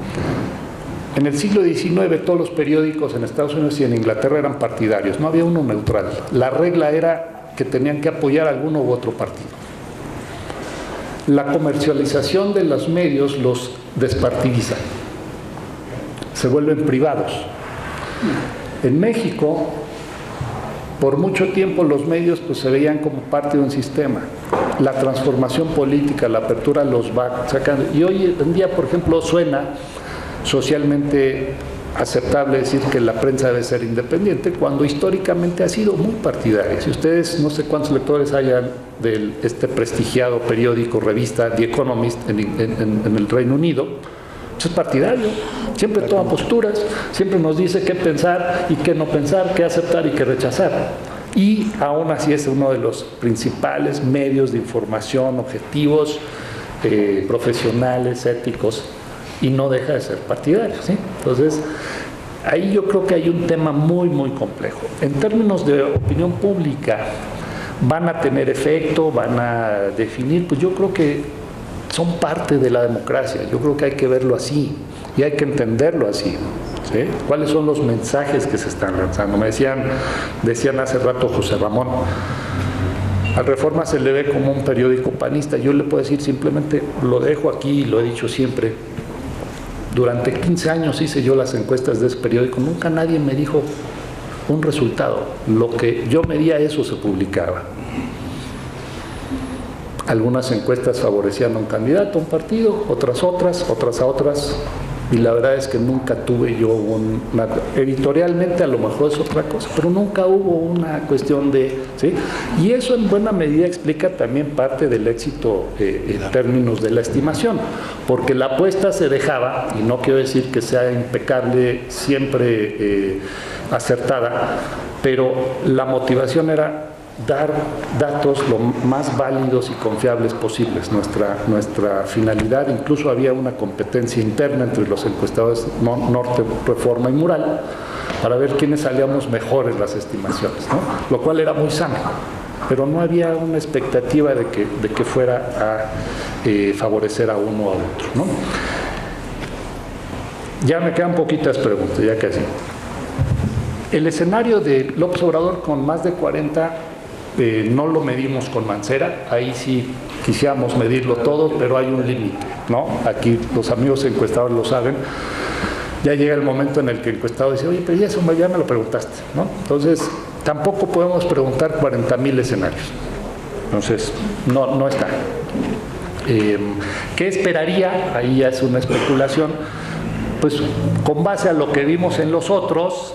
En el siglo XIX todos los periódicos en Estados Unidos y en Inglaterra eran partidarios, no había uno neutral. La regla era que tenían que apoyar a alguno u otro partido. La comercialización de los medios los despartidiza, se vuelven privados. En México, por mucho tiempo los medios pues, se veían como parte de un sistema. La transformación política, la apertura los va sacando. Y hoy en día, por ejemplo, suena socialmente aceptable decir que la prensa debe ser independiente cuando históricamente ha sido muy partidaria. Si ustedes, no sé cuántos lectores hayan de este prestigiado periódico, revista The Economist en el Reino Unido, es partidario, siempre toma posturas, siempre nos dice qué pensar y qué no pensar, qué aceptar y qué rechazar. Y aún así es uno de los principales medios de información objetivos, profesionales, éticos, y no deja de ser partidario, ¿sí? Entonces, ahí yo creo que hay un tema muy, muy complejo. En términos de opinión pública, ¿van a tener efecto? ¿Van a definir? Pues yo creo que son parte de la democracia. Yo creo que hay que verlo así y hay que entenderlo así, ¿sí? ¿Cuáles son los mensajes que se están lanzando? Decían hace rato José Ramón, al Reforma se le ve como un periódico panista. Yo le puedo decir simplemente, lo dejo aquí y lo he dicho siempre, durante 15 años hice yo las encuestas de ese periódico, nunca nadie me dijo un resultado. Lo que yo medía, eso se publicaba. Algunas encuestas favorecían a un candidato, a un partido, otras a otras, y la verdad es que nunca tuve yo editorialmente a lo mejor es otra cosa, pero nunca hubo una cuestión de, ¿sí? Y eso en buena medida explica también parte del éxito en términos de la estimación, porque la apuesta se dejaba, y no quiero decir que sea impecable, siempre acertada, pero la motivación era dar datos lo más válidos y confiables posibles. Nuestra finalidad, incluso había una competencia interna entre los encuestadores Norte, Reforma y Mural para ver quiénes salíamos mejor en las estimaciones, ¿no? Lo cual era muy sano, pero no había una expectativa de que fuera a favorecer a uno o a otro, ¿no? Ya me quedan poquitas preguntas, ya casi. El escenario de López Obrador con más de 40 no lo medimos con Mancera, ahí sí quisiéramos medirlo todo, pero hay un límite, ¿no? Aquí los amigos encuestadores lo saben, ya llega el momento en el que el encuestador dice, oye, pero ya me lo preguntaste, ¿no? Entonces, tampoco podemos preguntar 40,000 escenarios, entonces, no está. ¿Qué esperaría? Ahí ya es una especulación, pues con base a lo que vimos en los otros,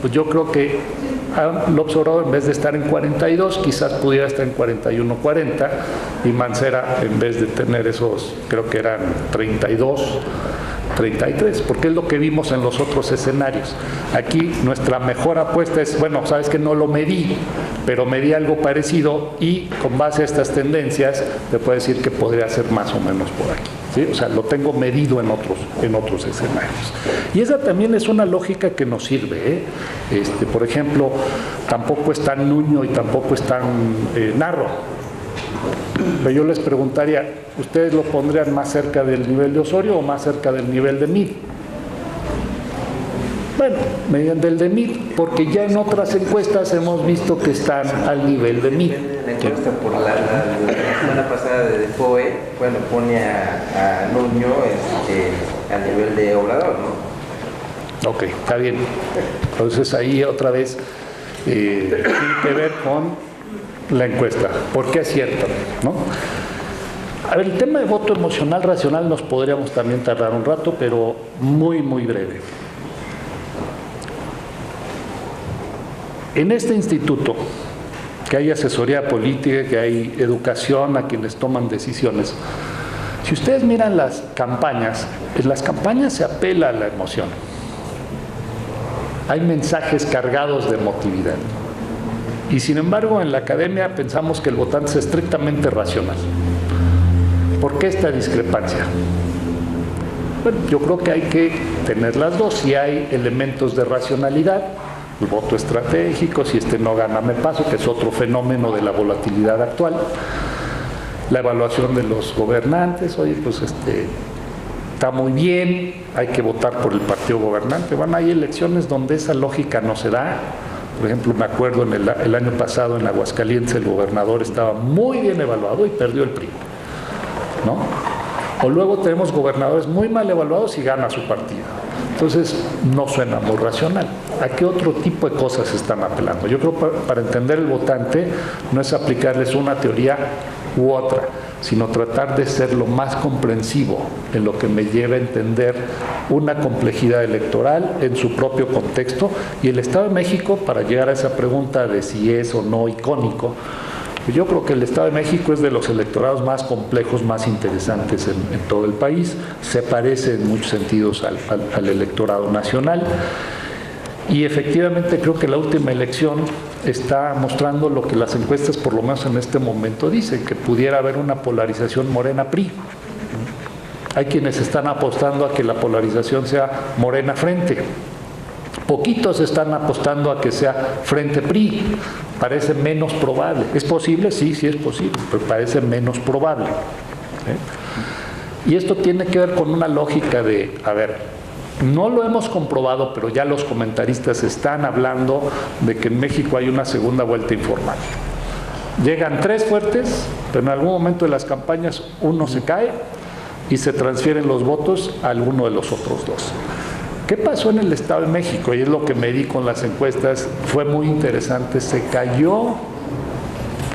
pues yo creo que López Obrador, en vez de estar en 42, quizás pudiera estar en 41-40, y Mancera, en vez de tener esos, creo que eran 32, 33, porque es lo que vimos en los otros escenarios. Aquí nuestra mejor apuesta es, bueno, sabes que no lo medí, pero medí algo parecido, y con base a estas tendencias te puedo decir que podría ser más o menos por aquí, ¿sí? O sea, lo tengo medido en otros escenarios. Y esa también es una lógica que nos sirve, ¿eh? Por ejemplo, tampoco es tan Nuño y tampoco es tan Narro. Pero yo les preguntaría, ¿ustedes lo pondrían más cerca del nivel de Osorio o más cerca del nivel de Meade? Bueno, medían del de Meade, porque ya en otras encuestas hemos visto que están al nivel de Meade. La encuesta por la semana pasada de DEFOE, bueno, pone a Nuño al nivel de Obrador, ¿no? Ok, está bien. Entonces ahí otra vez tiene que ver con la encuesta. ¿Por qué acierta? ¿No? A ver, el tema de voto emocional racional nos podríamos también tardar un rato, pero muy, muy breve. En este instituto, que hay asesoría política, que hay educación a quienes toman decisiones, si ustedes miran las campañas, en las campañas se apela a la emoción. Hay mensajes cargados de emotividad. Y sin embargo, en la academia pensamos que el votante es estrictamente racional. ¿Por qué esta discrepancia? Bueno, yo creo que hay que tener las dos. Si hay elementos de racionalidad, el voto estratégico, si no gana me paso, que es otro fenómeno de la volatilidad actual, la evaluación de los gobernantes, oye, pues está muy bien, hay que votar por el partido gobernante. Bueno, hay elecciones donde esa lógica no se da. Por ejemplo, me acuerdo el año pasado en Aguascalientes el gobernador estaba muy bien evaluado y perdió el PRI, ¿no? O luego tenemos gobernadores muy mal evaluados y gana su partido. Entonces, no suena muy racional. ¿A qué otro tipo de cosas se están apelando? Yo creo que para entender el votante no es aplicarles una teoría u otra. sino tratar de ser lo más comprensivo en lo que me lleva a entender una complejidad electoral en su propio contexto. Y el Estado de México, para llegar a esa pregunta de si es o no icónico, yo creo que el Estado de México es de los electorados más complejos, más interesantes en todo el país. Se parece en muchos sentidos al electorado nacional. Y efectivamente creo que la última elección está mostrando lo que las encuestas, por lo menos en este momento, dicen, que pudiera haber una polarización Morena-PRI. Hay quienes están apostando a que la polarización sea Morena-Frente. Poquitos están apostando a que sea Frente-PRI. Parece menos probable. ¿Es posible? Sí, sí es posible, pero parece menos probable. Y esto tiene que ver con una lógica de, a ver, no lo hemos comprobado, pero ya los comentaristas están hablando de que en México hay una segunda vuelta informal. Llegan 3 fuertes, pero en algún momento de las campañas uno se cae y se transfieren los votos a alguno de los otros 2. ¿Qué pasó en el Estado de México? Y es lo que me di con las encuestas, fue muy interesante. Se cayó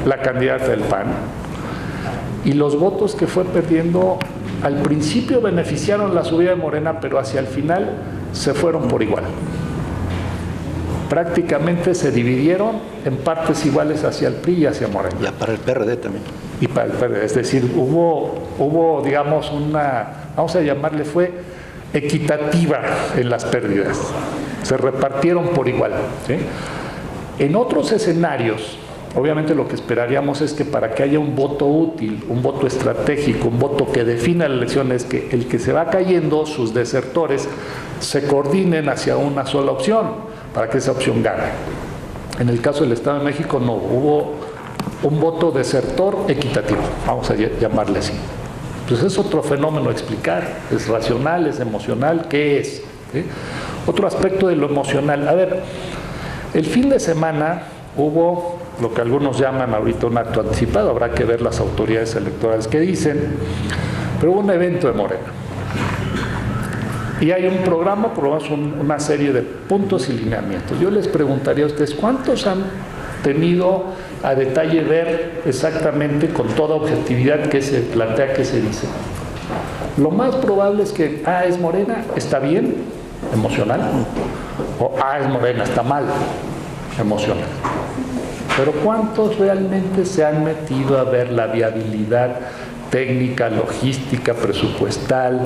la candidata del PAN y los votos que fue perdiendo al principio beneficiaron la subida de Morena, pero hacia el final se fueron por igual. Prácticamente se dividieron en partes iguales hacia el PRI y hacia Morena. Y para el PRD también. Y para el PRD, es decir, hubo digamos, vamos a llamarle, fue equitativa en las pérdidas. Se repartieron por igual, ¿sí? En otros escenarios, obviamente lo que esperaríamos es que para que haya un voto útil, un voto estratégico, un voto que defina la elección, es que el que se va cayendo, sus desertores, se coordinen hacia una sola opción, para que esa opción gane. En el caso del Estado de México no, hubo un voto desertor equitativo, vamos a llamarle así. Pues es otro fenómeno a explicar, es racional, es emocional, ¿qué es? ¿Sí? Otro aspecto de lo emocional, a ver, el fin de semana hubo lo que algunos llaman ahorita un acto anticipado, habrá que ver las autoridades electorales que dicen, pero hubo un evento de Morena. Y hay un programa, por lo menos una serie de puntos y lineamientos. Yo les preguntaría a ustedes, ¿cuántos han tenido a detalle ver exactamente con toda objetividad qué se plantea, qué se dice? Lo más probable es que, es Morena, está bien, emocional, o es Morena, está mal, emocional. Pero ¿cuántos realmente se han metido a ver la viabilidad técnica, logística, presupuestal,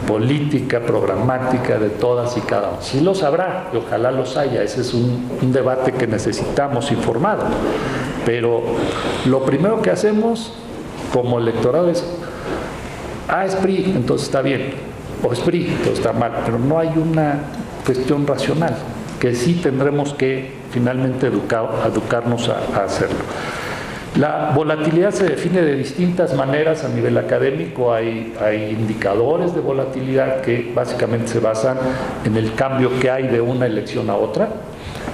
política, programática de todas y cada una? Sí los habrá, y ojalá los haya, ese es un debate que necesitamos informado. Pero lo primero que hacemos como electorado es, es PRI, entonces está bien, o es PRI, entonces está mal, pero no hay una cuestión racional, que sí tendremos que finalmente educarnos a hacerlo. La volatilidad se define de distintas maneras a nivel académico. Hay indicadores de volatilidad que básicamente se basan en el cambio que hay de una elección a otra.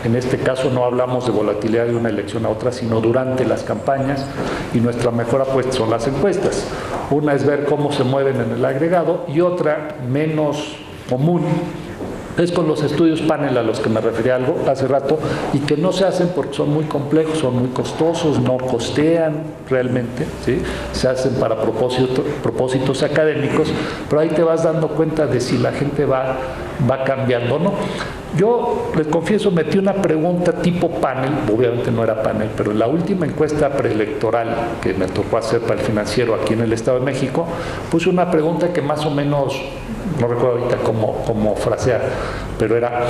En este caso no hablamos de volatilidad de una elección a otra, sino durante las campañas, y nuestra mejor apuesta son las encuestas. Una es ver cómo se mueven en el agregado, y otra, menos común, es con los estudios panel a los que me referí algo hace rato, y que no se hacen porque son muy complejos, son muy costosos, no costean realmente, ¿sí? Se hacen para propósitos académicos, pero ahí te vas dando cuenta de si la gente va cambiando o no. Yo les confieso, metí una pregunta tipo panel, obviamente no era panel, pero en la última encuesta preelectoral que me tocó hacer para el Financiero aquí en el Estado de México, puse una pregunta que más o menos, no recuerdo ahorita cómo frasear, pero era,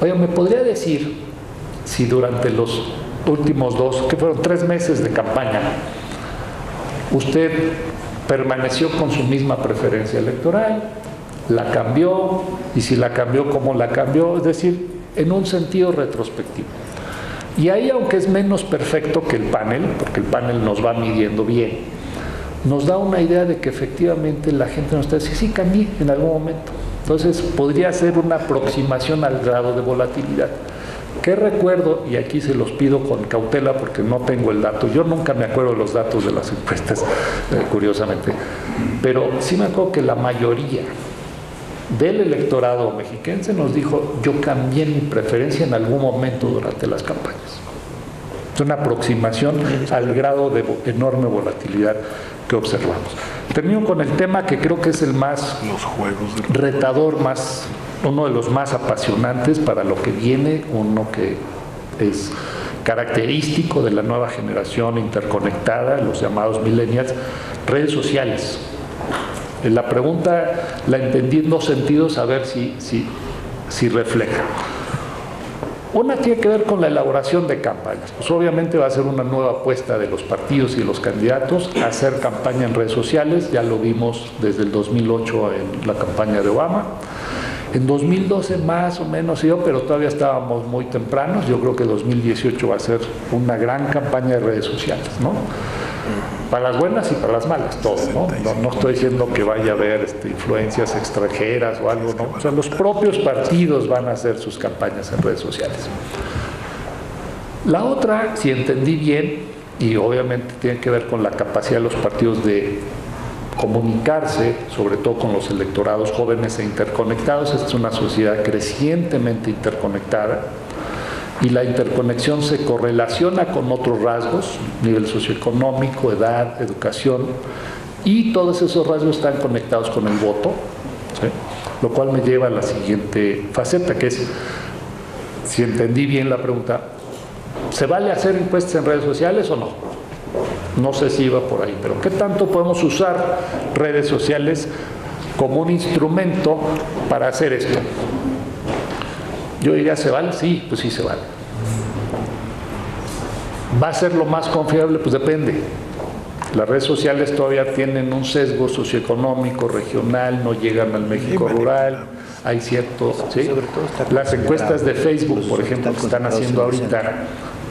oye, ¿me podría decir si durante los últimos 3 meses de campaña, usted permaneció con su misma preferencia electoral, la cambió, y si la cambió, cómo la cambió? Es decir, en un sentido retrospectivo. Y ahí, aunque es menos perfecto que el panel, porque el panel nos va midiendo bien, nos da una idea de que efectivamente la gente nos está diciendo, sí, cambié en algún momento. Entonces, podría ser una aproximación al grado de volatilidad. ¿Qué recuerdo? Y aquí se los pido con cautela porque no tengo el dato. Yo nunca me acuerdo de los datos de las encuestas, curiosamente. Pero sí me acuerdo que la mayoría del electorado mexiquense nos dijo, yo cambié mi preferencia en algún momento durante las campañas. Es una aproximación al grado de enorme volatilidad que observamos. Termino con el tema que creo que es el más retador, uno de los más apasionantes para lo que viene, uno que es característico de la nueva generación interconectada, los llamados millennials, redes sociales. La pregunta la entendí en dos sentidos, a ver si refleja. Una tiene que ver con la elaboración de campañas. Pues obviamente va a ser una nueva apuesta de los partidos y los candidatos a hacer campaña en redes sociales. Ya lo vimos desde el 2008 en la campaña de Obama. En 2012 más o menos, pero todavía estábamos muy tempranos. Yo creo que 2018 va a ser una gran campaña de redes sociales, ¿no? Para las buenas y para las malas, todo, ¿no? No estoy diciendo que vaya a haber influencias extranjeras o algo, ¿no? O sea, los propios partidos van a hacer sus campañas en redes sociales. La otra, si entendí bien, y obviamente tiene que ver con la capacidad de los partidos de comunicarse, sobre todo con los electorados jóvenes e interconectados. Esta es una sociedad crecientemente interconectada y la interconexión se correlaciona con otros rasgos, nivel socioeconómico, edad, educación, y todos esos rasgos están conectados con el voto, ¿sí? Lo cual me lleva a la siguiente faceta, que es, si entendí bien la pregunta, ¿se vale hacer encuestas en redes sociales o no? No sé si iba por ahí, pero ¿qué tanto podemos usar redes sociales como un instrumento para hacer esto? Yo diría, ¿se vale? Sí, pues sí se vale. ¿Va a ser lo más confiable? Pues depende. Las redes sociales todavía tienen un sesgo socioeconómico, regional, no llegan al México rural, hay ciertos, ¿sí? Las encuestas de Facebook, por ejemplo, que están haciendo ahorita,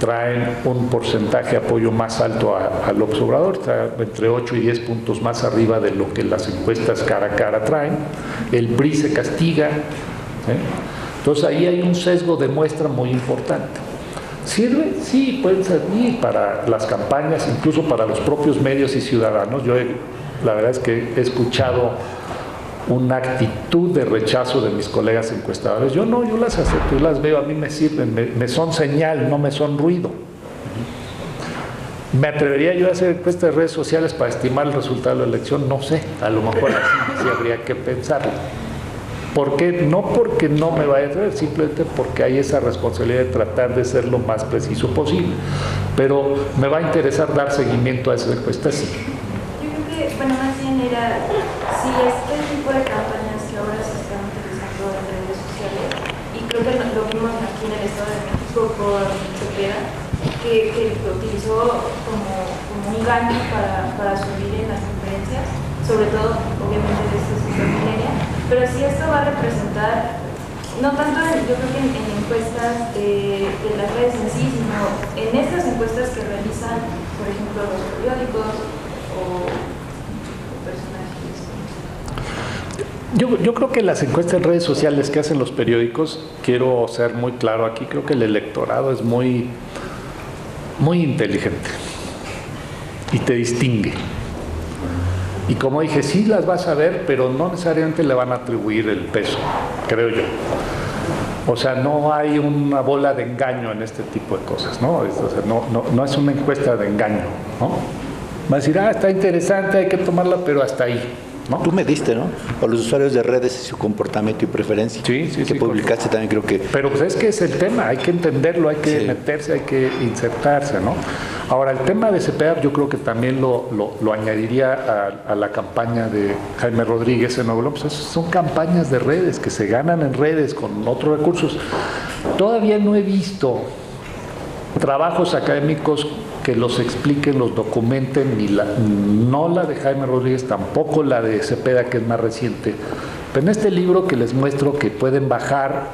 traen un porcentaje de apoyo más alto a López Obrador, está entre 8 y 10 puntos más arriba de lo que las encuestas cara a cara traen. El PRI se castiga, ¿sí? Entonces ahí hay un sesgo de muestra muy importante. ¿Sirve? Sí, pueden servir para las campañas, incluso para los propios medios y ciudadanos. Yo la verdad es que he escuchado una actitud de rechazo de mis colegas encuestadores. Yo no, yo las acepto, yo las veo, a mí me sirven, me son señal, no me son ruido. ¿Me atrevería yo a hacer encuestas de redes sociales para estimar el resultado de la elección? No sé, a lo mejor así sí habría que pensarlo. ¿Por qué? No porque no me vaya a atrever, simplemente porque hay esa responsabilidad de tratar de ser lo más preciso posible. Pero me va a interesar dar seguimiento a esas encuestas, sí. Yo creo que, bueno, más bien era, si este tipo de campañas que ahora se están utilizando en redes sociales, y creo que lo vimos aquí en el Estado de México con Cepeda, que lo utilizó como un gancho para subir en las conferencias, sobre todo, obviamente, de esta sociedad milenaria. Pero si esto va a representar, no tanto yo creo que en encuestas de las redes en sí, sino en estas encuestas que realizan, por ejemplo, los periódicos o personajes. Yo creo que las encuestas en redes sociales que hacen los periódicos, quiero ser muy claro aquí, creo que el electorado es muy inteligente y te distingue. Y como dije, sí las vas a ver, pero no necesariamente le van a atribuir el peso, creo yo. O sea, no hay una bola de engaño en este tipo de cosas, ¿no? O sea, no es una encuesta de engaño, ¿no? Va a decir, está interesante, hay que tomarla, pero hasta ahí, ¿no? Tú me diste, ¿no? A los usuarios de redes y su comportamiento y preferencia. Sí, que publicaste también, creo que... Pero pues es que es el tema, hay que entenderlo, hay que meterse, hay que insertarse, ¿no? Ahora, el tema de Cepeda yo creo que también lo añadiría a la campaña de Jaime Rodríguez en Nuevo León. Pues son campañas de redes que se ganan en redes con otros recursos. Todavía no he visto trabajos académicos que los expliquen, los documenten, no la de Jaime Rodríguez, tampoco la de Cepeda, que es más reciente. Pero en este libro que les muestro, que pueden bajar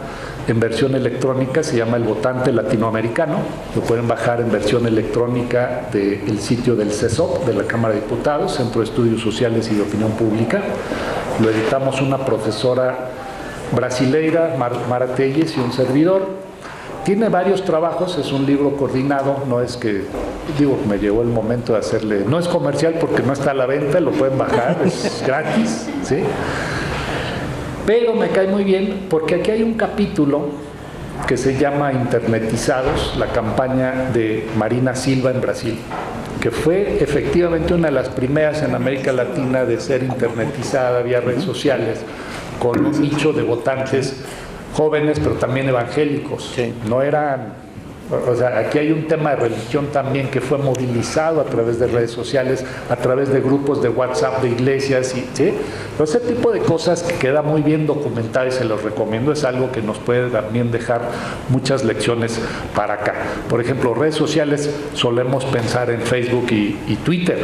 en versión electrónica, se llama El Votante Latinoamericano, lo pueden bajar en versión electrónica del sitio del CESOP, de la Cámara de Diputados, Centro de Estudios Sociales y de Opinión Pública. Lo editamos una profesora brasileira, Mara Telles, y un servidor. Tiene varios trabajos, es un libro coordinado, no es que, me llegó el momento de hacerle, no es comercial porque no está a la venta, lo pueden bajar, es gratis, ¿sí? Pero me cae muy bien porque aquí hay un capítulo que se llama Internetizados, la campaña de Marina Silva en Brasil, que fue efectivamente una de las primeras en América Latina de ser internetizada vía redes sociales, con un nicho de votantes jóvenes, pero también evangélicos. No eran... O sea, aquí hay un tema de religión también que fue movilizado a través de redes sociales, a través de grupos de WhatsApp de iglesias, ¿sí? Pero ese tipo de cosas que queda muy bien documentado y se los recomiendo, es algo que nos puede también dejar muchas lecciones para acá. Por ejemplo, redes sociales solemos pensar en Facebook y Twitter,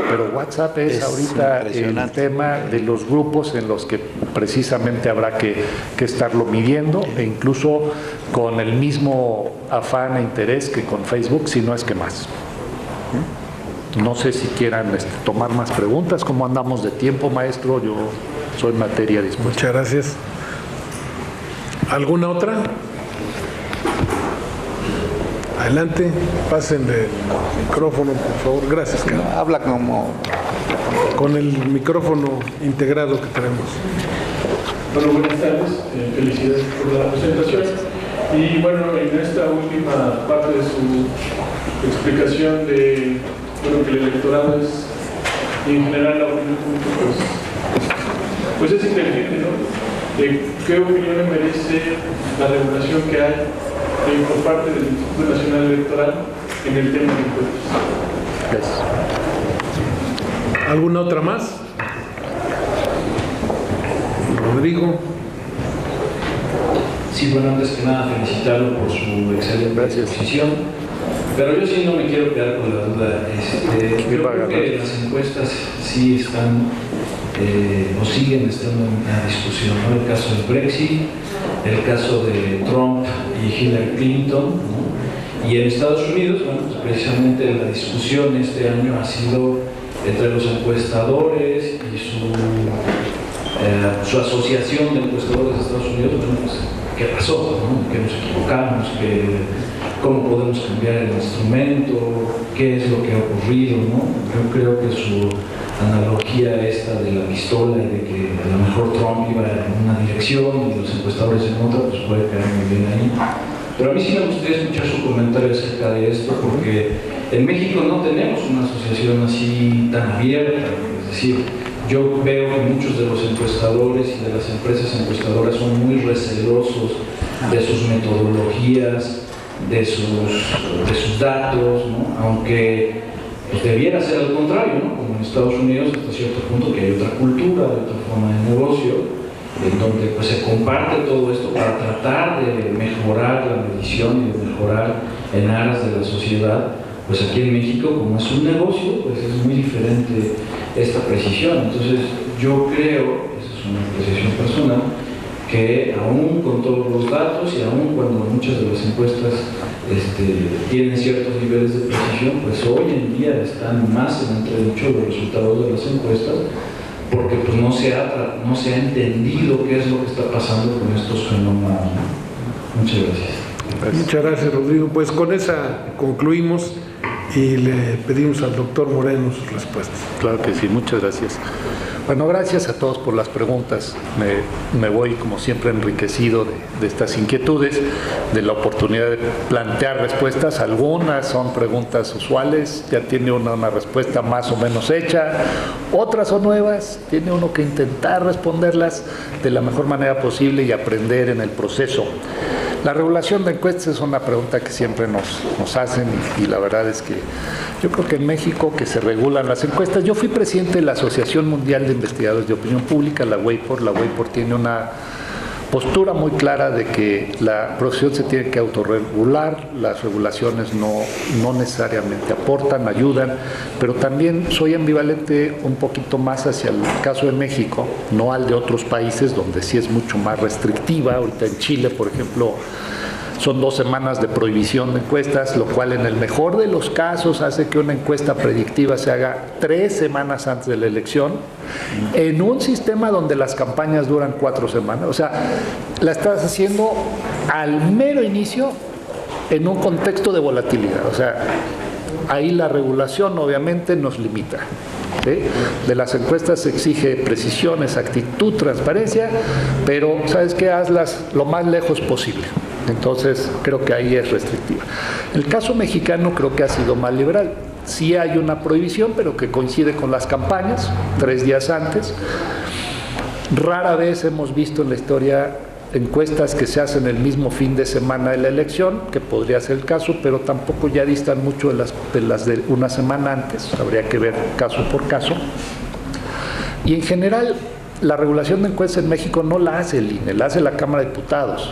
pero WhatsApp es ahorita el tema de los grupos en los que precisamente habrá que estarlo midiendo, e incluso con el mismo afán e interés que con Facebook, si no es que más. No sé si quieran tomar más preguntas. ¿Cómo andamos de tiempo, maestro? Yo soy materia dispuesta. Muchas gracias. ¿Alguna otra? Adelante, pásenle el micrófono, por favor. Gracias, Carlos. Habla como... con el micrófono integrado que tenemos. Bueno, buenas tardes. Felicidades por la presentación. Y bueno, en esta última parte de su explicación de que el electorado es, y en general la opinión pública, pues es inteligente, ¿no? ¿Qué opinión merece la regulación que hay por parte del Instituto Nacional Electoral en el tema de impuestos? ¿Alguna otra más? Rodrigo. Sí, bueno, antes que nada felicitarlo por su excelente exposición, pero yo sí no me quiero quedar con la duda. Yo creo que las encuestas sí están o siguen estando en la discusión, ¿no? El caso del Brexit, el caso de Trump y Hillary Clinton, ¿no? Y en Estados Unidos, bueno, pues precisamente la discusión este año ha sido entre los encuestadores y su asociación de encuestadores de Estados Unidos. Bueno, pues, ¿qué pasó? ¿No? ¿Qué nos equivocamos? ¿Cómo podemos cambiar el instrumento? ¿Qué es lo que ha ocurrido? ¿No? Yo creo que su analogía esta de la pistola y de que a lo mejor Trump iba en una dirección y los encuestadores en otra, pues puede caer muy bien ahí. Pero a mí sí me gustaría escuchar su comentario acerca de esto, porque en México no tenemos una asociación así tan abierta. Es decir, yo veo que muchos de los encuestadores y de las empresas encuestadoras son muy recelosos de sus metodologías, de sus datos, ¿no? Aunque pues, debiera ser al contrario, ¿no? Como en Estados Unidos hasta cierto punto, que hay otra cultura, de otra forma de negocio, en donde pues, se comparte todo esto para tratar de mejorar la medición y de mejorar en aras de la sociedad. Pues aquí en México, como es un negocio, pues es muy diferente esta precisión. Entonces yo creo, esa es una precisión personal, que aún con todos los datos y aún cuando muchas de las encuestas tienen ciertos niveles de precisión, pues hoy en día están más en entredicho los resultados de las encuestas, porque pues no se ha entendido qué es lo que está pasando con estos fenómenos. Muchas gracias. Muchas gracias, Rodrigo. Pues con esa concluimos y le pedimos al doctor Moreno sus respuestas. Claro que sí, muchas gracias. Bueno, gracias a todos por las preguntas. Me voy, como siempre, enriquecido de estas inquietudes, de la oportunidad de plantear respuestas. Algunas son preguntas usuales, ya tiene uno una respuesta más o menos hecha. Otras son nuevas, tiene uno que intentar responderlas de la mejor manera posible y aprender en el proceso. La regulación de encuestas es una pregunta que siempre nos hacen y la verdad es que yo creo que en México que se regulan las encuestas. Yo fui presidente de la Asociación Mundial de Investigadores de Opinión Pública, la WAPOR. La WAPOR tiene una postura muy clara de que la profesión se tiene que autorregular, las regulaciones no necesariamente aportan, ayudan, pero también soy ambivalente un poquito más hacia el caso de México, no al de otros países donde sí es mucho más restrictiva. Ahorita en Chile, por ejemplo, son 2 semanas de prohibición de encuestas, lo cual en el mejor de los casos hace que una encuesta predictiva se haga 3 semanas antes de la elección, en un sistema donde las campañas duran 4 semanas. O sea, la estás haciendo al mero inicio en un contexto de volatilidad. O sea, ahí la regulación obviamente nos limita. ¿Sí? De las encuestas se exige precisión, exactitud, transparencia, pero ¿sabes qué? Hazlas lo más lejos posible. Entonces, creo que ahí es restrictiva. El caso mexicano creo que ha sido más liberal. Sí hay una prohibición, pero que coincide con las campañas, 3 días antes. Rara vez hemos visto en la historia encuestas que se hacen el mismo fin de semana de la elección, que podría ser el caso, pero tampoco ya distan mucho de las de una semana antes. Habría que ver caso por caso. Y en general, la regulación de encuestas en México no la hace el INE, la hace la Cámara de Diputados.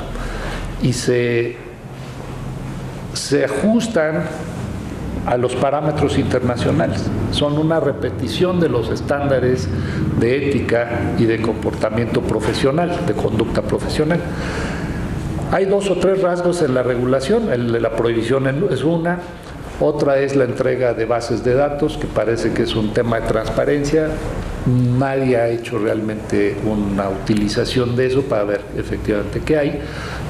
Y se ajustan a los parámetros internacionales. Son una repetición de los estándares de ética y de comportamiento profesional, de conducta profesional. Hay 2 o 3 rasgos en la regulación. La prohibición es una, otra es la entrega de bases de datos, que parece que es un tema de transparencia. Nadie ha hecho realmente una utilización de eso para ver efectivamente qué hay.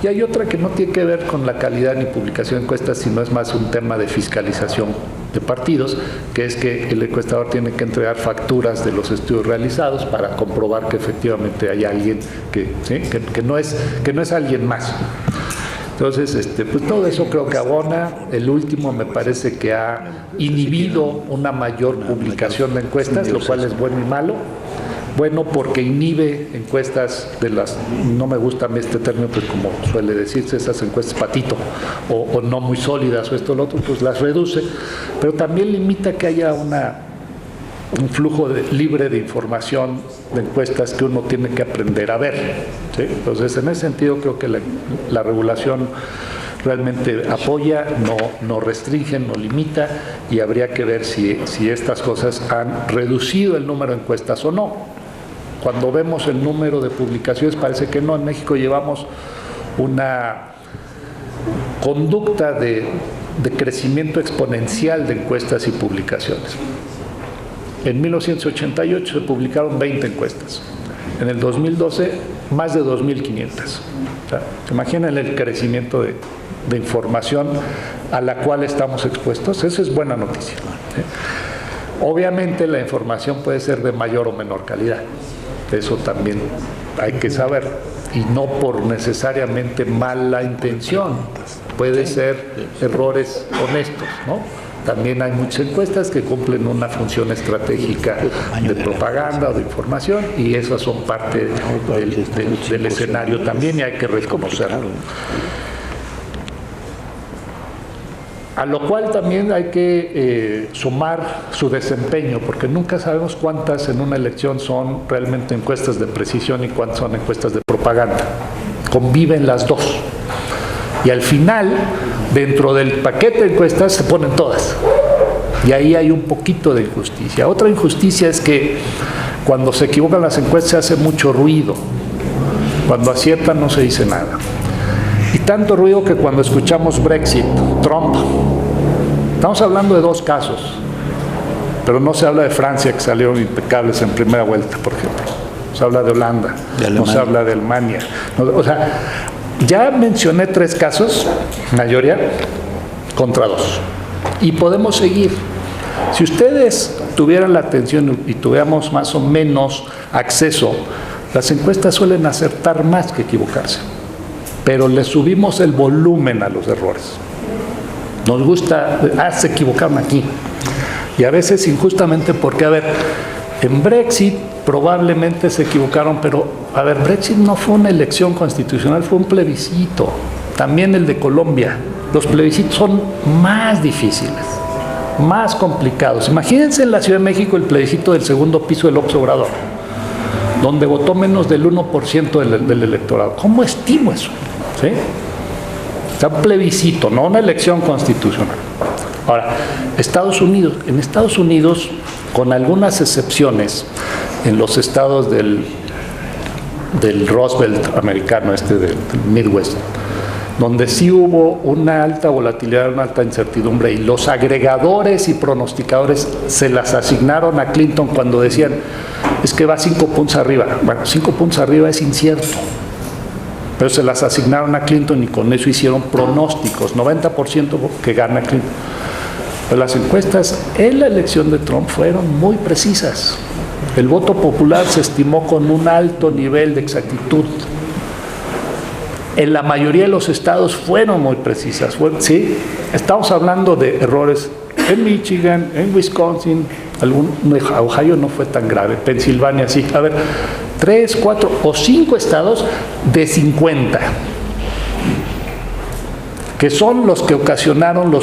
Y hay otra que no tiene que ver con la calidad ni publicación de encuestas, sino es más un tema de fiscalización de partidos, que es que el encuestador tiene que entregar facturas de los estudios realizados para comprobar que efectivamente hay alguien que no es alguien más. Entonces, pues todo eso creo que abona. El último me parece que ha inhibido una mayor publicación de encuestas, lo cual es bueno y malo. Bueno, porque inhibe encuestas de las, no me gusta a mí este término, pues como suele decirse, esas encuestas patito, o no muy sólidas, o esto o lo otro, pues las reduce, pero también limita que haya un flujo libre de información de encuestas que uno tiene que aprender a ver, ¿sí? Entonces, en ese sentido, creo que la regulación realmente apoya, no restringe, no limita, y habría que ver si estas cosas han reducido el número de encuestas o no. Cuando vemos el número de publicaciones, parece que no. En México llevamos una conducta de crecimiento exponencial de encuestas y publicaciones. En 1988 se publicaron 20 encuestas. En el 2012, más de 2.500. O sea, imaginen el crecimiento de información a la cual estamos expuestos. Esa es buena noticia, ¿sí? Obviamente la información puede ser de mayor o menor calidad. Eso también hay que saber. Y no por necesariamente mala intención. Puede ser errores honestos, ¿no? También hay muchas encuestas que cumplen una función estratégica de propaganda o de información, y esas son parte del escenario también, y hay que reconocerlo. A lo cual también hay que sumar su desempeño, porque nunca sabemos cuántas en una elección son realmente encuestas de precisión y cuántas son encuestas de propaganda. Conviven las dos. Y al final, dentro del paquete de encuestas se ponen todas. Y ahí hay un poquito de injusticia. Otra injusticia es que cuando se equivocan las encuestas se hace mucho ruido. Cuando aciertan no se dice nada. Y tanto ruido que cuando escuchamos Brexit, Trump, estamos hablando de 2 casos, pero no se habla de Francia, que salieron impecables en primera vuelta, por ejemplo. Se habla de Holanda, no se habla de Alemania. O sea, ya mencioné 3 casos, mayoría, contra 2. Y podemos seguir. Si ustedes tuvieran la atención y tuviéramos más o menos acceso, las encuestas suelen acertar más que equivocarse. Pero le subimos el volumen a los errores. Nos gusta, se equivocaron aquí. Y a veces injustamente porque, a ver, en Brexit probablemente se equivocaron, pero, a ver, Brexit no fue una elección constitucional, fue un plebiscito. También el de Colombia. Los plebiscitos son más difíciles, más complicados. Imagínense en la Ciudad de México el plebiscito del segundo piso del López Obrador, donde votó menos del 1% del electorado. ¿Cómo estimo eso? ¿Sí? Está un plebiscito, no una elección constitucional. Ahora, en Estados Unidos, con algunas excepciones, en los estados del Roosevelt americano, del Midwest, donde sí hubo una alta volatilidad, una alta incertidumbre, y los agregadores y pronosticadores se las asignaron a Clinton cuando decían, es que va 5 puntos arriba. Bueno, 5 puntos arriba es incierto, pero se las asignaron a Clinton y con eso hicieron pronósticos, 90% que gana Clinton. Pero las encuestas en la elección de Trump fueron muy precisas. El voto popular se estimó con un alto nivel de exactitud. En la mayoría de los estados fueron muy precisas. ¿Sí? Estamos hablando de errores en Michigan, en Wisconsin, Ohio no fue tan grave, Pensilvania sí. A ver, 3, 4 o 5 estados de 50, que son los que ocasionaron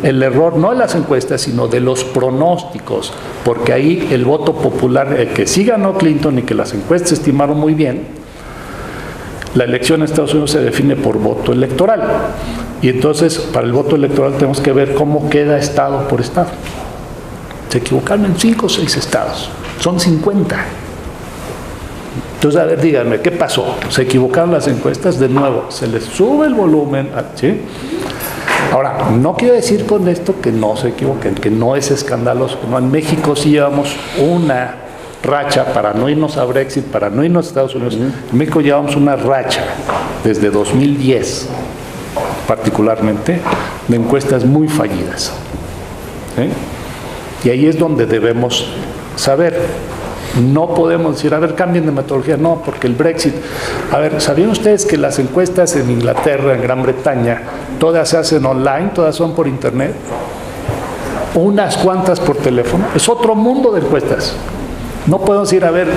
el error, no de las encuestas, sino de los pronósticos, porque ahí el voto popular, que sí ganó Clinton y que las encuestas estimaron muy bien, la elección en Estados Unidos se define por voto electoral. Y entonces, para el voto electoral tenemos que ver cómo queda estado por estado. Se equivocaron en 5 o 6 estados, son 50. Entonces, a ver, díganme, ¿qué pasó? ¿Se equivocaron las encuestas? De nuevo, se les sube el volumen, ¿sí? Ahora, no quiero decir con esto que no se equivoquen, que no es escandaloso. No, en México sí llevamos una racha para no irnos a Brexit, para no irnos a Estados Unidos. En México llevamos una racha desde 2010, particularmente, de encuestas muy fallidas. ¿Sí? Y ahí es donde debemos saber. No podemos decir, a ver, cambien de metodología. No, porque el Brexit... A ver, ¿sabían ustedes que las encuestas en Inglaterra, en Gran Bretaña, todas se hacen online, todas son por internet? Unas cuantas por teléfono. Es otro mundo de encuestas. No podemos decir, a ver,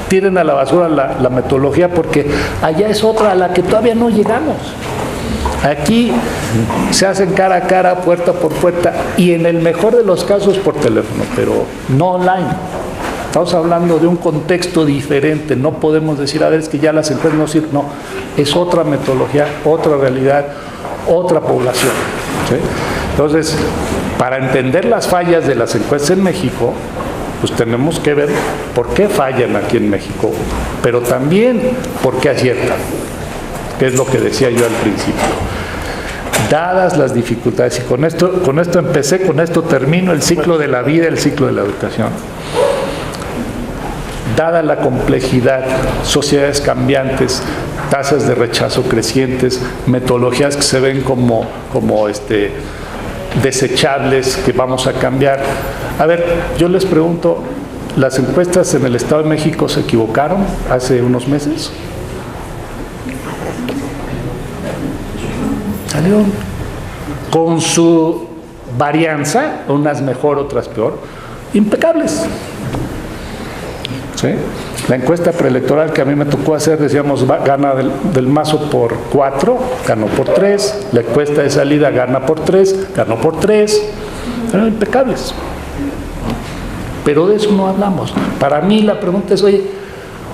tiren a la basura la metodología, porque allá es otra a la que todavía no llegamos. Aquí se hacen cara a cara, puerta por puerta, y en el mejor de los casos por teléfono, pero no online. Estamos hablando de un contexto diferente. No podemos decir, a ver, es que ya las encuestas no sirven. No, es otra metodología, otra realidad, otra población. ¿Sí? Entonces, para entender las fallas de las encuestas en México, pues tenemos que ver por qué fallan aquí en México, pero también por qué aciertan, que es lo que decía yo al principio. Dadas las dificultades, y con esto empecé, con esto termino, el ciclo de la vida, el ciclo de la educación. Dada la complejidad, sociedades cambiantes, tasas de rechazo crecientes, metodologías que se ven como desechables, que vamos a cambiar. A ver, yo les pregunto, ¿las encuestas en el Estado de México se equivocaron hace unos meses? Salieron con su varianza, unas mejor, otras peor, impecables. ¿Sí? La encuesta preelectoral que a mí me tocó hacer, decíamos, gana del Mazo por 4, ganó por 3, la encuesta de salida gana por 3, ganó por 3, eran impecables. Pero de eso no hablamos. Para mí la pregunta es, oye,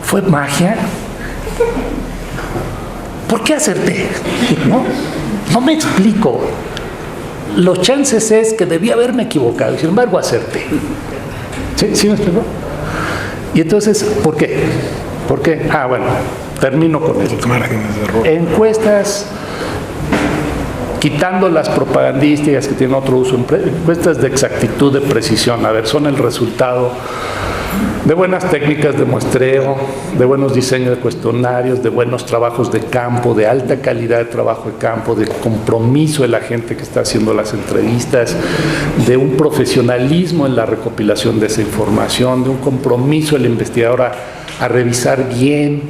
¿fue magia? ¿Por qué acerté? No me explico. Los chances es que debí haberme equivocado, sin embargo acerté. ¿Sí me explico? Y entonces, ¿por qué? ¿Por qué? Ah, bueno, termino con esto. Encuestas, quitando las propagandísticas que tienen otro uso, encuestas de exactitud, de precisión, a ver, son el resultado de buenas técnicas de muestreo, de buenos diseños de cuestionarios, de buenos trabajos de campo, de alta calidad de trabajo de campo, de compromiso de la gente que está haciendo las entrevistas, de un profesionalismo en la recopilación de esa información, de un compromiso del investigador a revisar bien,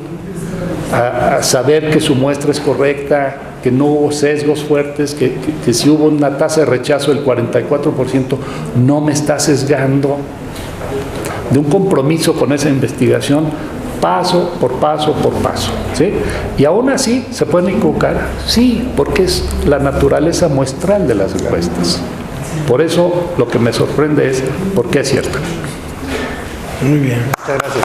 a saber que su muestra es correcta, que no hubo sesgos fuertes, que si hubo una tasa de rechazo del 44%, no me está sesgando, de un compromiso con esa investigación paso por paso por paso, ¿sí? Y aún así se pueden equivocar, sí, porque es la naturaleza muestral de las encuestas. Por eso lo que me sorprende es por qué aciertan. Muy bien. Muchas gracias.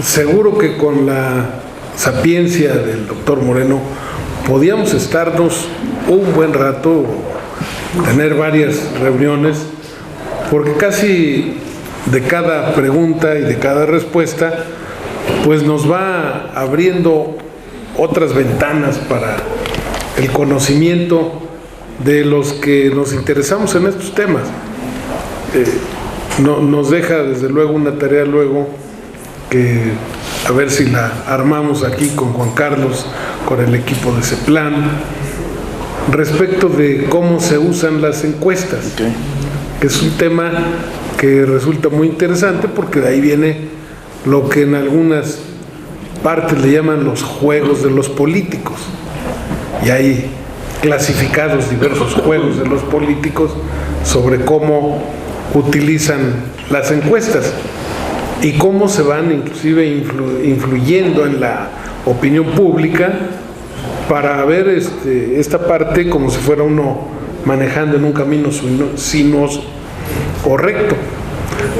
Seguro que con la sapiencia del doctor Moreno podíamos estarnos un buen rato, tener varias reuniones, porque casi de cada pregunta y de cada respuesta, pues nos va abriendo otras ventanas para el conocimiento de los que nos interesamos en estos temas. Nos deja desde luego una tarea luego que a ver si la armamos aquí con Juan Carlos, con el equipo de CEPLAN, respecto de cómo se usan las encuestas, que es un tema que resulta muy interesante porque de ahí viene lo que en algunas partes le llaman los juegos de los políticos. Y hay clasificados diversos juegos de los políticos sobre cómo utilizan las encuestas y cómo se van inclusive influyendo en la opinión pública para ver esta parte como si fuera uno manejando en un camino sinuoso o recto.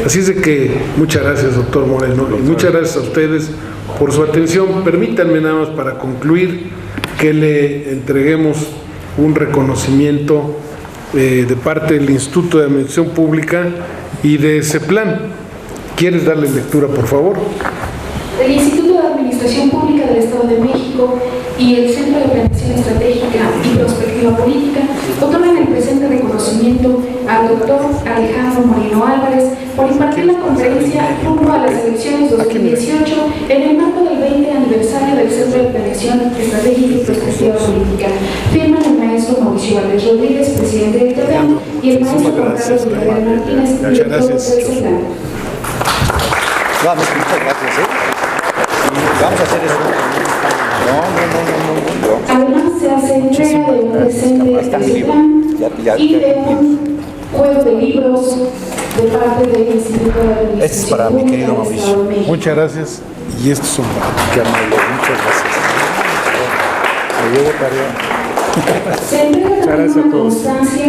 Así es de que muchas gracias, doctor Moreno, y muchas gracias a ustedes por su atención. Permítanme nada más para concluir que le entreguemos un reconocimiento de parte del Instituto de Administración Pública y de CEPLAN. ¿Quieres darle lectura, por favor? El Instituto de Administración Pública del Estado de México y el Centro de Planeación Estratégica y Prospectiva Política otorgan el presente reconocimiento al doctor Alejandro Moreno Álvarez por impartir la conferencia rumbo a las elecciones 2018 en el marco del 20 aniversario del Centro de Planeación Estratégica y Prospectiva Política. Firman el maestro Mauricio Valdés Rodríguez, presidente del TEPLAN, y el maestro Juan Carlos Villarreal Martínez, director del CEPLAN. Muchas gracias. Vamos a hacer eso. Además, se hace entrega de un presente de CEPLAN y de un juego de libros de parte del Instituto de Administración. Este es para mi querido Mauricio. Muchas gracias. Y estos son para ti. Qué amable. Muchas gracias. Me llevo tarea. Se entrega también una constancia,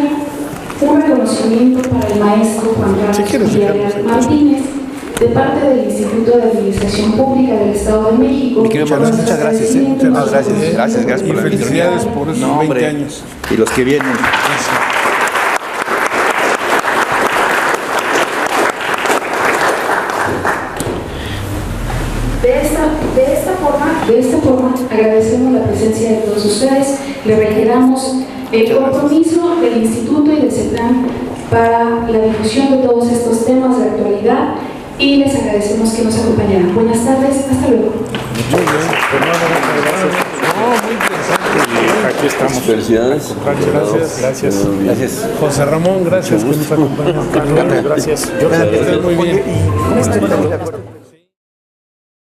un reconocimiento para el maestro Juan Carlos Villarreal Martínez, de parte del Instituto de Administración Pública del Estado de México. Muchas gracias. Gracias por la felicidades por esos 20 años. Y los que vienen. De esta forma, agradecemos la presencia de todos ustedes. Le reiteramos el compromiso del Instituto y de CEPLAN para la difusión de todos estos temas de actualidad y les agradecemos que nos acompañaran. Buenas tardes, hasta luego. Muy interesante. Aquí estamos. Felicidades. Gracias. José Ramón, gracias por nos acompañar. Gracias. Muy bien.